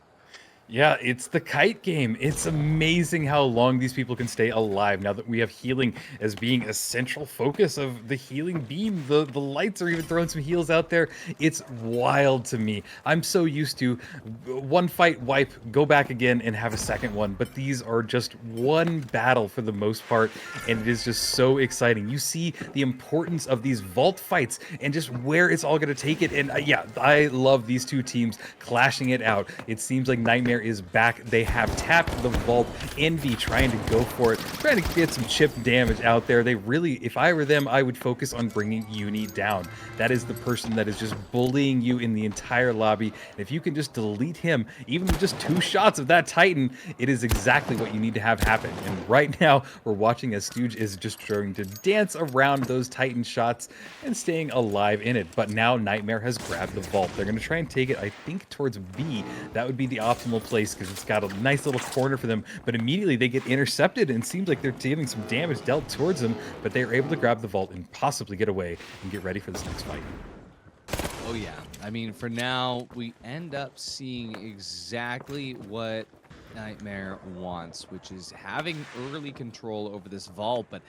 Yeah, it's the kite game. It's amazing how long these people can stay alive now that we have healing as being a central focus of the healing beam. The lights are even throwing some heals out there. It's wild to me. I'm so used to one fight, wipe, go back again, and have a second one. But these are just one battle for the most part, and it is just so exciting. You see the importance of these vault fights and just where it's all going to take it. And yeah, I love these two teams clashing it out. It seems like Nightmare is back. They have tapped the vault. Envy trying to go for it, trying to get some chip damage out there. They really, if I were them, I would focus on bringing Uni down. That is the person that is just bullying you in the entire lobby. And if you can just delete him, even with just 2 shots of that Titan, it is exactly what you need to have happen. And right now, we're watching as Stooge is just trying to dance around those Titan shots and staying alive in it. But now Nightmare has grabbed the vault. They're going to try and take it, I think, towards B. That would be the optimal place because it's got a nice little corner for them. But immediately they get intercepted and it seems like they're getting some damage dealt towards them. But they are able to grab the vault and possibly get away and get ready for this next fight. Oh yeah, I mean, for now, we end up seeing exactly what Nightmare wants, which is having early control over this vault. But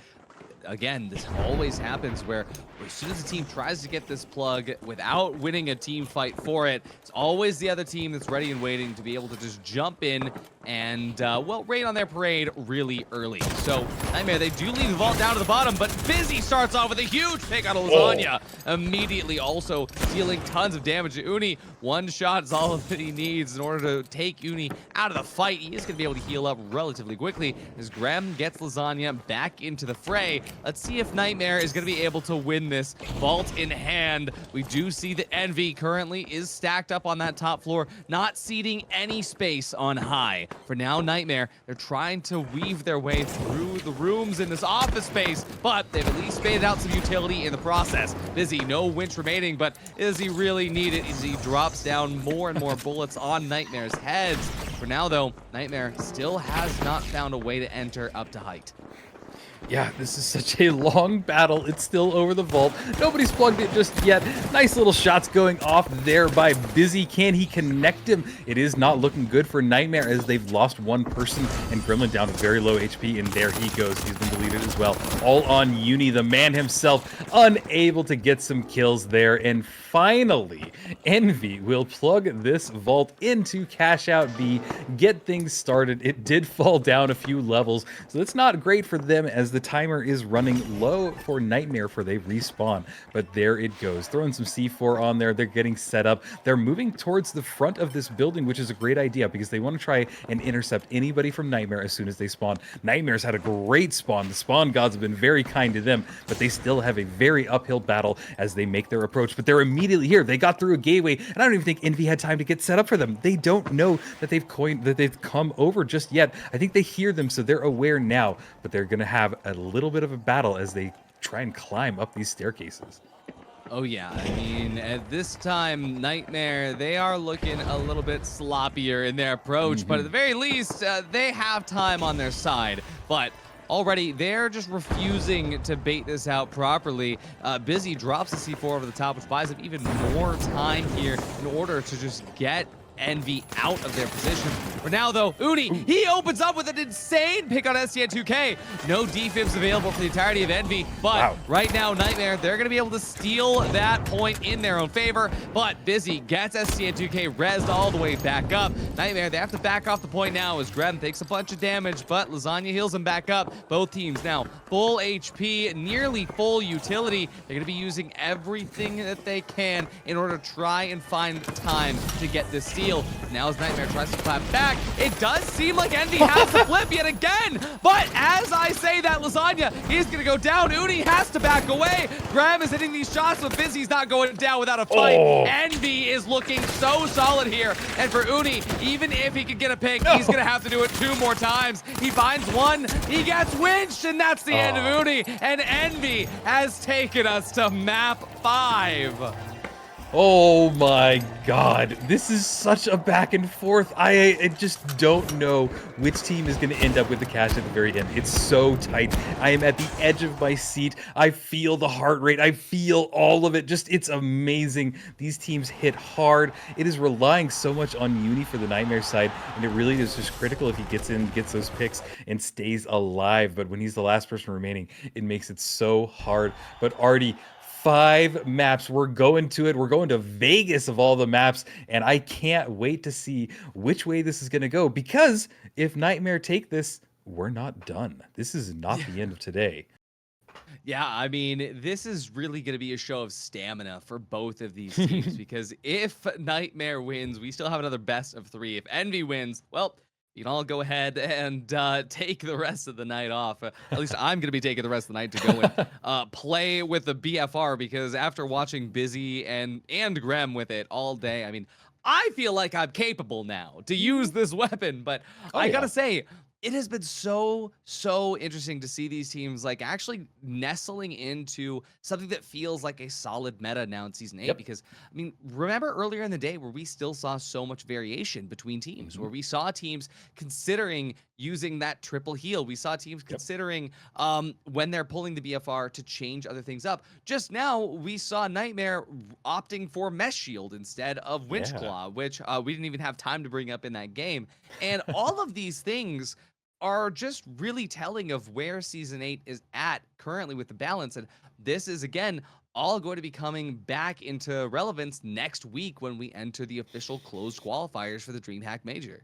again, this always happens where as soon as the team tries to get this plug without winning a team fight for it, it's always the other team that's ready and waiting to be able to just jump in and, well, rain on their parade really early. So, Nightmare, they do leave the vault down to the bottom, but Busy starts off with a huge pick out of Lasagna, immediately also dealing tons of damage to Uni. 1 shot is all that he needs in order to take Uni out of the fight. He is going to be able to heal up relatively quickly as Graham gets Lasagna back into the fray. Let's see if Nightmare is going to be able to win this vault in hand. We do see that Envy currently is stacked up on that top floor, not ceding any space on high. For now, Nightmare, they're trying to weave their way through the rooms in this office space, but they've at least made out some utility in the process. Busy, no winch remaining, but is he really needed as he drops down more and more bullets on Nightmare's heads. For now, though, Nightmare still has not found a way to enter up to height. Yeah, this is such a long battle. It's still over the vault. Nobody's plugged it just yet. Nice little shots going off there by Busy. Can he connect him? It is not looking good for Nightmare as they've lost 1 person and Gremlin down to very low HP, and there he goes. He's been deleted as well. All on Uni, the man himself, unable to get some kills there. And finally, Envy will plug this vault into Cashout B, get things started. It did fall down a few levels, so it's not great for them as the timer is running low for Nightmare for they respawn. But there it goes. Throwing some C4 on there. They're getting set up. They're moving towards the front of this building, which is a great idea because they want to try and intercept anybody from Nightmare as soon as they spawn. Nightmare's had a great spawn. The spawn gods have been very kind to them, but they still have a very uphill battle as they make their approach. But they're immediately here. They got through a gateway, and I don't even think Envy had time to get set up for them. They don't know that they've come over just yet. I think they hear them, so they're aware now, but they're going to have a little bit of a battle as they try and climb up these staircases. Oh yeah, I mean, at this time, Nightmare, they are looking a little bit sloppier in their approach, but at the very least, they have time on their side. But already, they're just refusing to bait this out properly. Busy drops the C4 over the top, which buys them even more time here in order to just get Envy out of their position. For now, though, Uni, he opens up with an insane pick on STN2K. No defibs available for the entirety of Envy, but right now, Nightmare, they're going to be able to steal that point in their own favor, but Busy gets STN2K rezzed all the way back up. Nightmare, they have to back off the point now as Grem takes a bunch of damage, but Lasagna heals him back up. Both teams now full HP, nearly full utility. They're going to be using everything that they can in order to try and find time to get this steal. Now as Nightmare tries to clap back, it does seem like Envy has to flip yet again. But as I say that, Lasagna, he's going to go down. Uni has to back away. Graham is hitting these shots, but Busy's not going down without a fight. Envy is looking so solid here. And for Uni, even if he could get a pick, he's going to have to do it 2 more times. He finds 1, he gets winched, and that's the end of Uni. And Envy has taken us to map 5. Oh my god, this is such a back and forth. I just don't know which team is going to end up with the cash at the very end. It's so tight. I am at the edge of my seat. I feel the heart rate. I feel all of it. Just, it's amazing. These teams hit hard. It is relying so much on Uni for the Nightmare side, and it really is just critical if he gets in, gets those picks, and stays alive. But when he's the last person remaining, it makes it so hard. But Artie, 5 maps. We're going to it. We're going to Vegas of all the maps, and I can't wait to see which way this is going to go, because if Nightmare take this, we're not done. This is not the end of today. Yeah, I mean, this is really going to be a show of stamina for both of these teams, because if Nightmare wins, we still have another best of 3. If Envy wins, well, you can all go ahead and take the rest of the night off. At least I'm going to be taking the rest of the night to go and play with the BFR, because after watching Busy and Grem with it all day, I mean, I feel like I'm capable now to use this weapon. But I got to say, it has been so interesting to see these teams like actually nestling into something that feels like a solid meta now in season 8. Because I mean, remember earlier in the day where we still saw so much variation between teams, where we saw teams considering using that triple heal. We saw teams considering when they're pulling the BFR to change other things up. Just now, we saw Nightmare opting for Mesh Shield instead of Winch Claw, which we didn't even have time to bring up in that game. And all of these things are just really telling of where season 8 is at currently with the balance. And this is, again, all going to be coming back into relevance next week when we enter the official closed qualifiers for the DreamHack Major.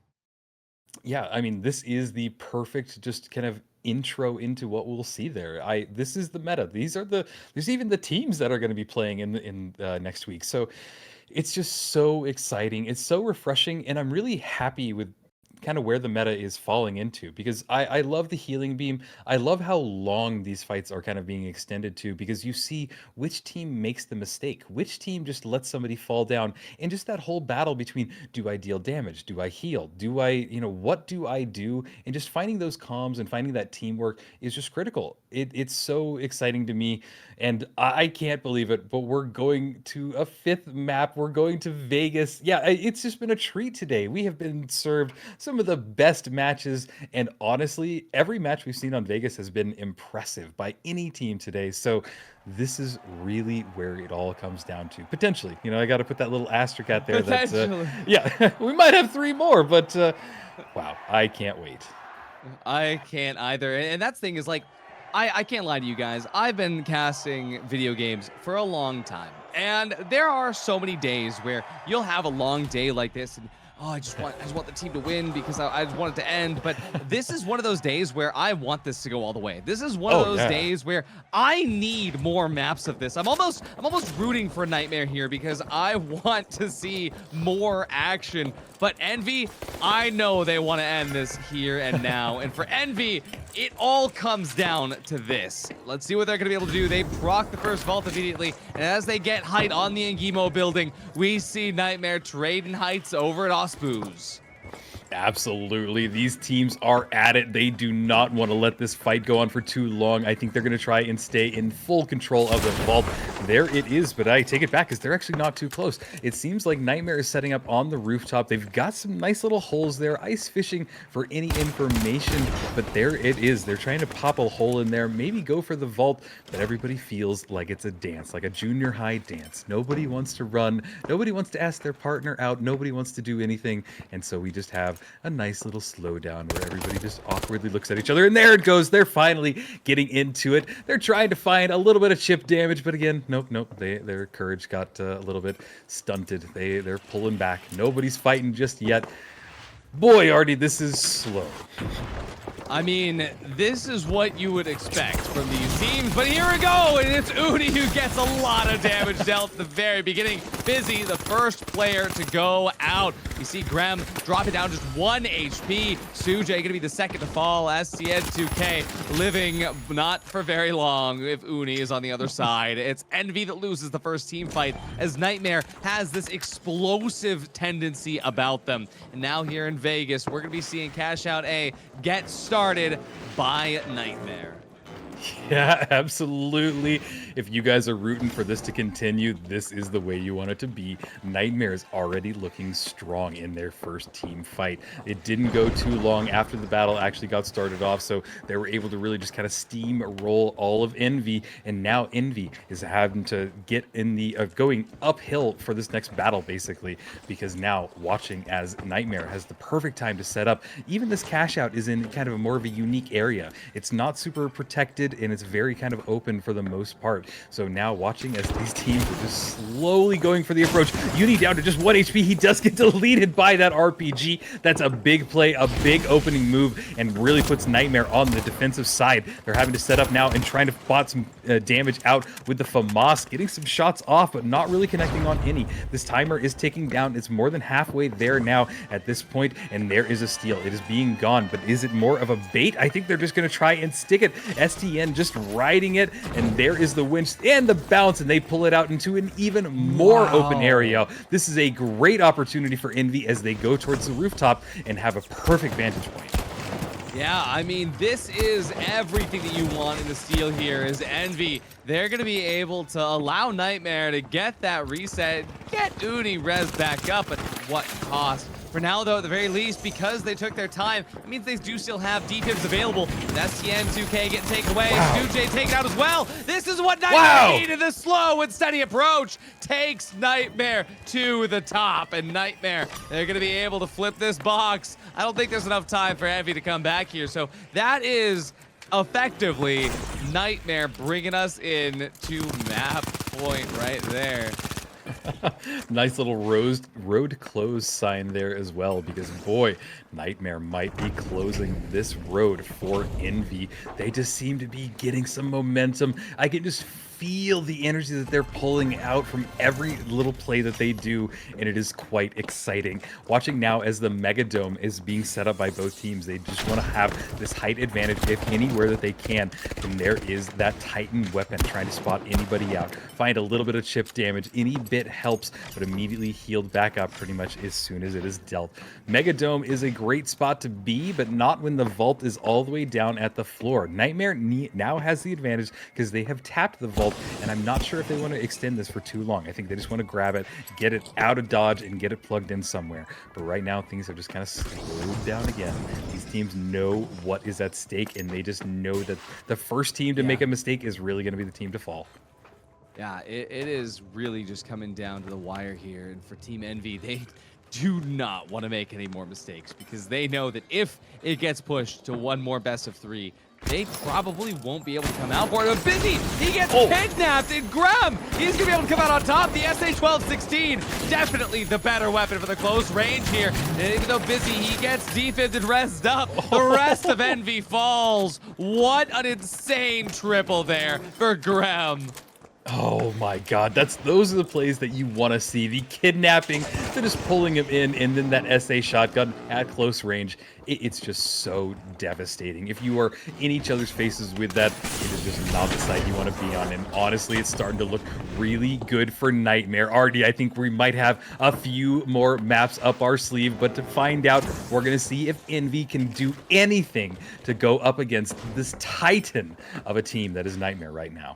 Yeah, I mean, this is the perfect just kind of intro into what we'll see there. This is the meta. There's even the teams that are going to be playing in next week. So it's just so exciting. It's so refreshing, and I'm really happy with kind of where the meta is falling into, because I love the healing beam. I love how long these fights are kind of being extended to, because you see which team makes the mistake, which team just lets somebody fall down, and just that whole battle between, do I deal damage, do I heal, do I, what do I do, and just finding those comms and finding that teamwork is just critical. It's so exciting to me, and I can't believe it, but we're going to a 5th map. We're going to Vegas. Yeah, it's just been a treat today. We have been served some of the best matches, and honestly, every match we've seen on Vegas has been impressive by any team today. So this is really where it all comes down to. Potentially, I got to put that little asterisk out there. That yeah, we might have 3 more, but wow, I can't wait. I can't either. And that's the thing is, like, I can't lie to you guys. I've been casting video games for a long time, and there are so many days where you'll have a long day like this, and I just want the team to win because I just want it to end. But this is one of those days where I want this to go all the way. This is one of those days where I need more maps of this. I'm almost rooting for Nightmare here, because I want to see more action. But Envy, I know they want to end this here and now. And for Envy, it all comes down to this. Let's see what they're going to be able to do. They proc the first vault immediately. And as they get height on the Ngimo building, we see Nightmare trading heights over at Osbooz. Absolutely. These teams are at it. They do not want to let this fight go on for too long. I think they're going to try and stay in full control of the vault. There it is, but I take it back because they're actually not too close. It seems like Nightmare is setting up on the rooftop. They've got some nice little holes there, ice fishing for any information, but there it is. They're trying to pop a hole in there, maybe go for the vault, but everybody feels like it's a dance, like a junior high dance. Nobody wants to run. Nobody wants to ask their partner out. Nobody wants to do anything, and so we just have a nice little slowdown where everybody just awkwardly looks at each other, and there it goes. They're finally getting into it. They're trying to find a little bit of chip damage, but again, nope. Their courage got a little bit stunted. They're pulling back. Nobody's fighting just yet. Boy, Artie, this is slow. I mean, this is what you would expect from these teams, but here we go, and it's Uni who gets a lot of damage dealt at the very beginning. Busy, the first player to go out. You see Grem dropping down just 1 HP. Sujay gonna be the second to fall, as CN2K living not for very long if Uni is on the other side. It's Envy that loses the first team fight, as Nightmare has this explosive tendency about them. And now here in Vegas, we're gonna be seeing Cashout A get started by Nightmare. Yeah, absolutely. If you guys are rooting for this to continue, this is the way you want it to be. Nightmare is already looking strong in their first team fight. It didn't go too long after the battle actually got started off, so they were able to really just kind of steamroll all of Envy, and now Envy is having to get in the going uphill for this next battle, basically, because now watching as Nightmare has the perfect time to set up. Even this cash out is in kind of a more of a unique area. It's not super protected, and it's very kind of open for the most part. So now watching as these teams are just slowly going for the approach. Uni down to just 1 HP. He does get deleted by that RPG. That's a big play, a big opening move, and really puts Nightmare on the defensive side. They're having to set up now and trying to spot some damage out with the FAMAS, getting some shots off, but not really connecting on any. This timer is ticking down. It's more than halfway there now at this point, and there is a steal. It is being gone, but is it more of a bait? I think they're just going to try and stick it. STN just riding it, and there is the winch and the bounce, and they pull it out into an even more open area. This is a great opportunity for Envy as they go towards the rooftop and have a perfect vantage point. Yeah, I mean, this is everything that you want in the steal here is Envy. They're going to be able to allow Nightmare to get that reset, get Uni res back up, at what cost? For now, though, at the very least, because they took their time, it means they do still have defibs available. STN 2K getting taken away. J taken out as well. This is what Nightmare needed. The slow and steady approach takes Nightmare to the top. And Nightmare, they're going to be able to flip this box. I don't think there's enough time for Envy to come back here. So that is effectively Nightmare bringing us in to map point right there. Nice little road close sign there as well, because boy, Nightmare might be closing this road for Envy. They just seem to be getting some momentum. I can just feel the energy that they're pulling out from every little play that they do, and it is quite exciting. Watching now as the Mega Dome is being set up by both teams, they just want to have this height advantage if anywhere that they can, and there is that Titan weapon trying to spot anybody out, find a little bit of chip damage. Any bit helps, but immediately healed back up pretty much as soon as it is dealt. Mega Dome is a great spot to be, but not when the vault is all the way down at the floor. Nightmare now has the advantage because they have tapped the vault, and I'm not sure if they want to extend this for too long. I think they just want to grab it, get it out of dodge, and get it plugged in somewhere. But right now, things have just kind of slowed down again. These teams know what is at stake, and they just know that the first team to make a mistake is really going to be the team to fall. Yeah, it is really just coming down to the wire here. And for Team Envy, they do not want to make any more mistakes because they know that if it gets pushed to one more best of 3, they probably won't be able to come out for it. But Busy, he gets kidnapped, and Graham, he's going to be able to come out on top. The SA-1216, definitely the better weapon for the close range here. And even though Busy, he gets defibbed and rezzed up, the rest of Envy falls. What an insane triple there for Graham. Oh my god, those are the plays that you want to see. The kidnapping, they're just pulling him in, and then that SA shotgun at close range. It's just so devastating. If you are in each other's faces with that, it is just not the side you want to be on. And honestly, it's starting to look really good for Nightmare. Already, I think we might have a few more maps up our sleeve, but to find out, we're going to see if Envy can do anything to go up against this titan of a team that is Nightmare right now.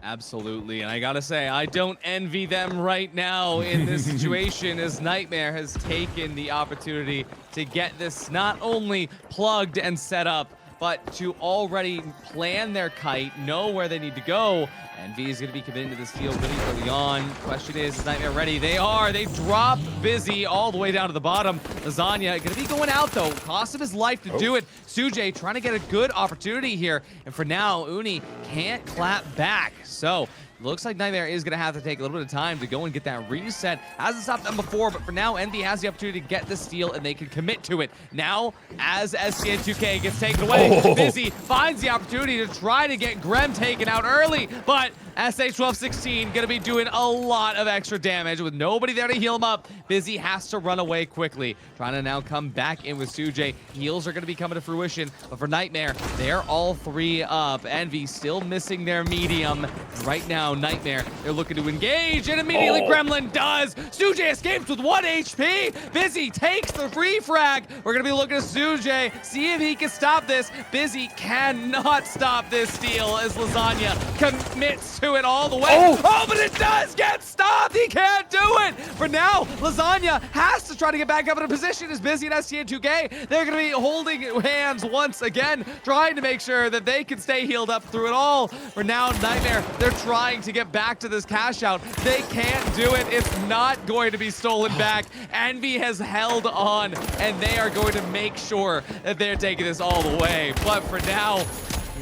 Absolutely, and I gotta say, I don't envy them right now in this situation as Nightmare has taken the opportunity to get this not only plugged and set up, but to already plan their kite, know where they need to go. Envy is going to be committed to the steal really early on. Question is Nightmare ready? They are. They drop Busy all the way down to the bottom. Lasagna going to be going out, though. Cost him his life to do it. Sujay trying to get a good opportunity here. And for now, Uni can't clap back. So looks like Nightmare is going to have to take a little bit of time to go and get that reset. Hasn't stopped them before, but for now, Envy has the opportunity to get the steal, and they can commit to it. Now, as STN 2K gets taken away, Busy finds the opportunity to try to get Grem taken out early, but SA-1216 gonna be doing a lot of extra damage with nobody there to heal him up. Busy has to run away quickly. Trying to now come back in with Sujay. Heals are gonna be coming to fruition, but for Nightmare, they're all 3 up. Envy still missing their medium. Right now, Nightmare, they're looking to engage, and immediately Gremlin does. Sujay escapes with 1 HP. Busy takes the refrag. We're gonna be looking at Sujay, see if he can stop this. Busy cannot stop this steal as Lasagna commits to it all the way. Oh, but it does get stopped. He can't do it. For now, Lasagna has to try to get back up in a position. As Busy and STN2K, they're going to be holding hands once again, trying to make sure that they can stay healed up through it all. For now, Nightmare, they're trying to get back to this cash out. They can't do it. It's not going to be stolen back. Envy has held on, and they are going to make sure that they're taking this all the way. But for now,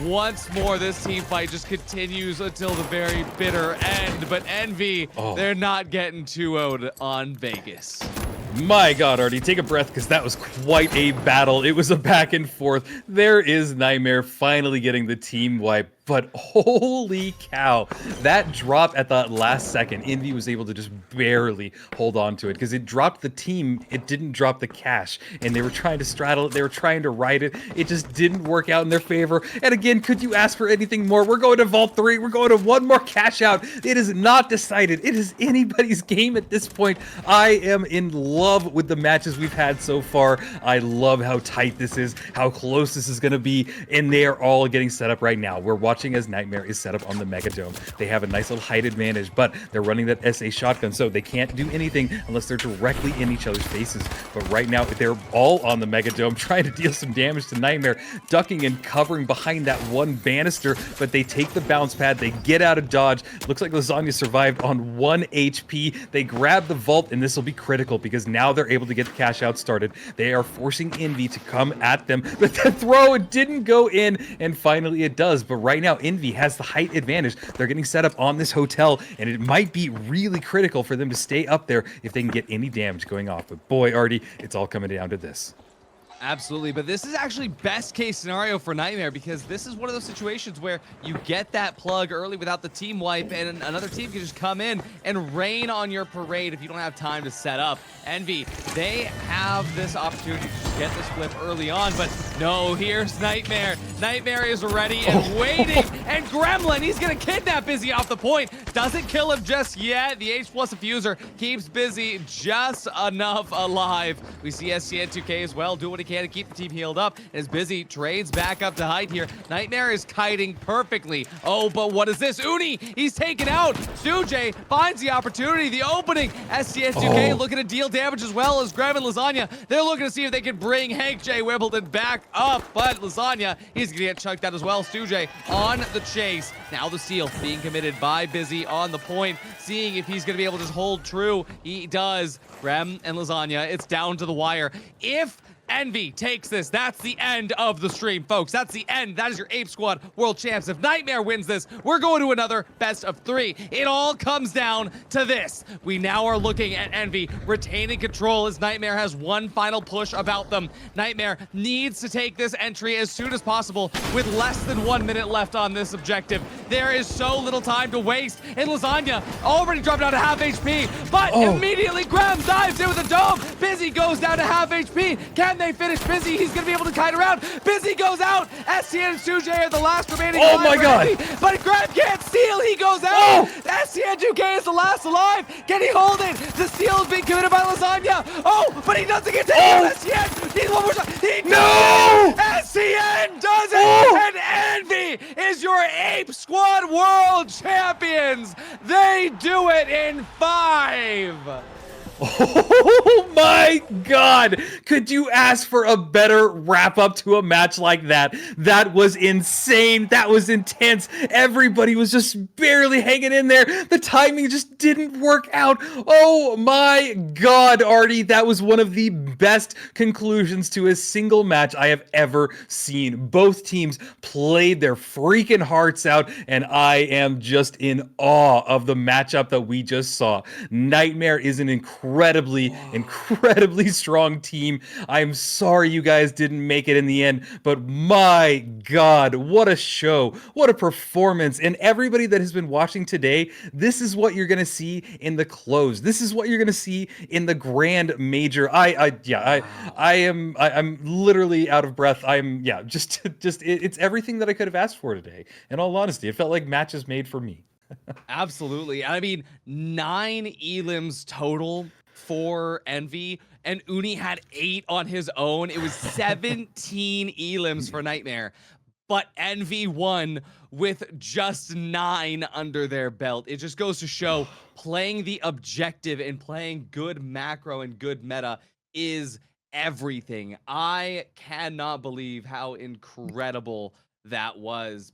once more, this team fight just continues until the very bitter end. But Envy, they're not getting 2-0'd on Vegas. My God, Artie, take a breath, because that was quite a battle. It was a back and forth. There is Nightmare finally getting the team wipe. But holy cow, that drop at the last second, Envy was able to just barely hold on to it because it dropped the team, it didn't drop the cash, and they were trying to straddle it, they were trying to ride it, it just didn't work out in their favor. And again, could you ask for anything more? We're going to Vault 3, we're going to one more cash out. It is not decided, it is anybody's game at this point. I am in love with the matches we've had so far. I love how tight this is, how close this is going to be, and they are all getting set up right now. We're watching as Nightmare is set up on the Mega Dome. They have a nice little height advantage, but they're running that SA shotgun, so they can't do anything unless they're directly in each other's faces. But right now, they're all on the Mega Dome, trying to deal some damage to Nightmare, ducking and covering behind that one banister, but they take the bounce pad, they get out of dodge. Looks like Lasagna survived on 1 HP. They grab the vault, and this will be critical because now they're able to get the cash out started. They are forcing Envy to come at them, but the throw, it didn't go in, and finally it does. But right now, Envy has the height advantage. They're getting set up on this hotel, and it might be really critical for them to stay up there if they can get any damage going off. But boy, Artie, it's all coming down to this. Absolutely, but this is actually best case scenario for Nightmare because this is one of those situations where you get that plug early without the team wipe and another team can just come in and rain on your parade if you don't have time to set up. Envy, they have this opportunity to get this flip early on, but no, here's Nightmare. Nightmare is ready and waiting, and Gremlin, he's gonna kidnap Busy off the point. Doesn't kill him just yet. The H+ diffuser keeps Busy just enough alive. We see SCN2K as well do what he can to keep the team healed up. As Busy trades back up to height here. Nightmare is kiting perfectly. Oh, but what is this? Uni, he's taken out. Sujay finds the opportunity, the opening. SCS2K looking to deal damage as well as Graham and Lasagna. They're looking to see if they can bring Hank J. Wimbledon back up, but Lasagna, he's gonna get chunked out as well. Sujay on the chase. Now the steal being committed by Busy on the point, seeing if he's gonna be able to just hold true. He does. Graham and Lasagna, it's down to the wire. If Envy takes this, that's the end of the stream, folks. That's the end. That is your Ape Squad World Champs. If Nightmare wins this, we're going to another best of 3. It all comes down to this. We now are looking at Envy retaining control as Nightmare has one final push about them. Nightmare needs to take this entry as soon as possible with less than 1 minute left on this objective. There is so little time to waste, and Lasagna already dropped down to half HP, but immediately Graham dives in with a dome. Busy goes down to half HP. Can they finish Busy? He's going to be able to kite around. Busy goes out. SCN and Sujay are the last remaining alive. Oh my God. Envy, but Graham can't steal. He goes out. SCN 2K is the last alive. Can he hold it? The steal is being committed by Lasagna. Oh, but he doesn't get taken out. SCN needs one more shot. He does it. SCN does it. And Envy is your Ape Squad World Champions. They do it in 5. Oh my God! Could you ask for a better wrap up to a match like that? That was insane. That was intense. Everybody was just barely hanging in there. The timing just didn't work out. Oh my God, Artie. That was one of the best conclusions to a single match I have ever seen. Both teams played their freaking hearts out, and I am just in awe of the matchup that we just saw. Nightmare is an incredible incredibly strong team. I'm sorry you guys didn't make it in the end, but my God, what a show, what a performance. And everybody that has been watching today, this is what you're gonna see in the close. This is what you're gonna see in the grand major. I'm literally out of breath. It's everything that I could have asked for today. In all honesty, it felt like matches made for me. Absolutely. I mean, 9 elims total for Envy, and Uni had 8 on his own. It was 17 elims for Nightmare, but Envy won with just 9 under their belt. It just goes to show playing the objective and playing good macro and good meta is everything. I cannot believe how incredible that was.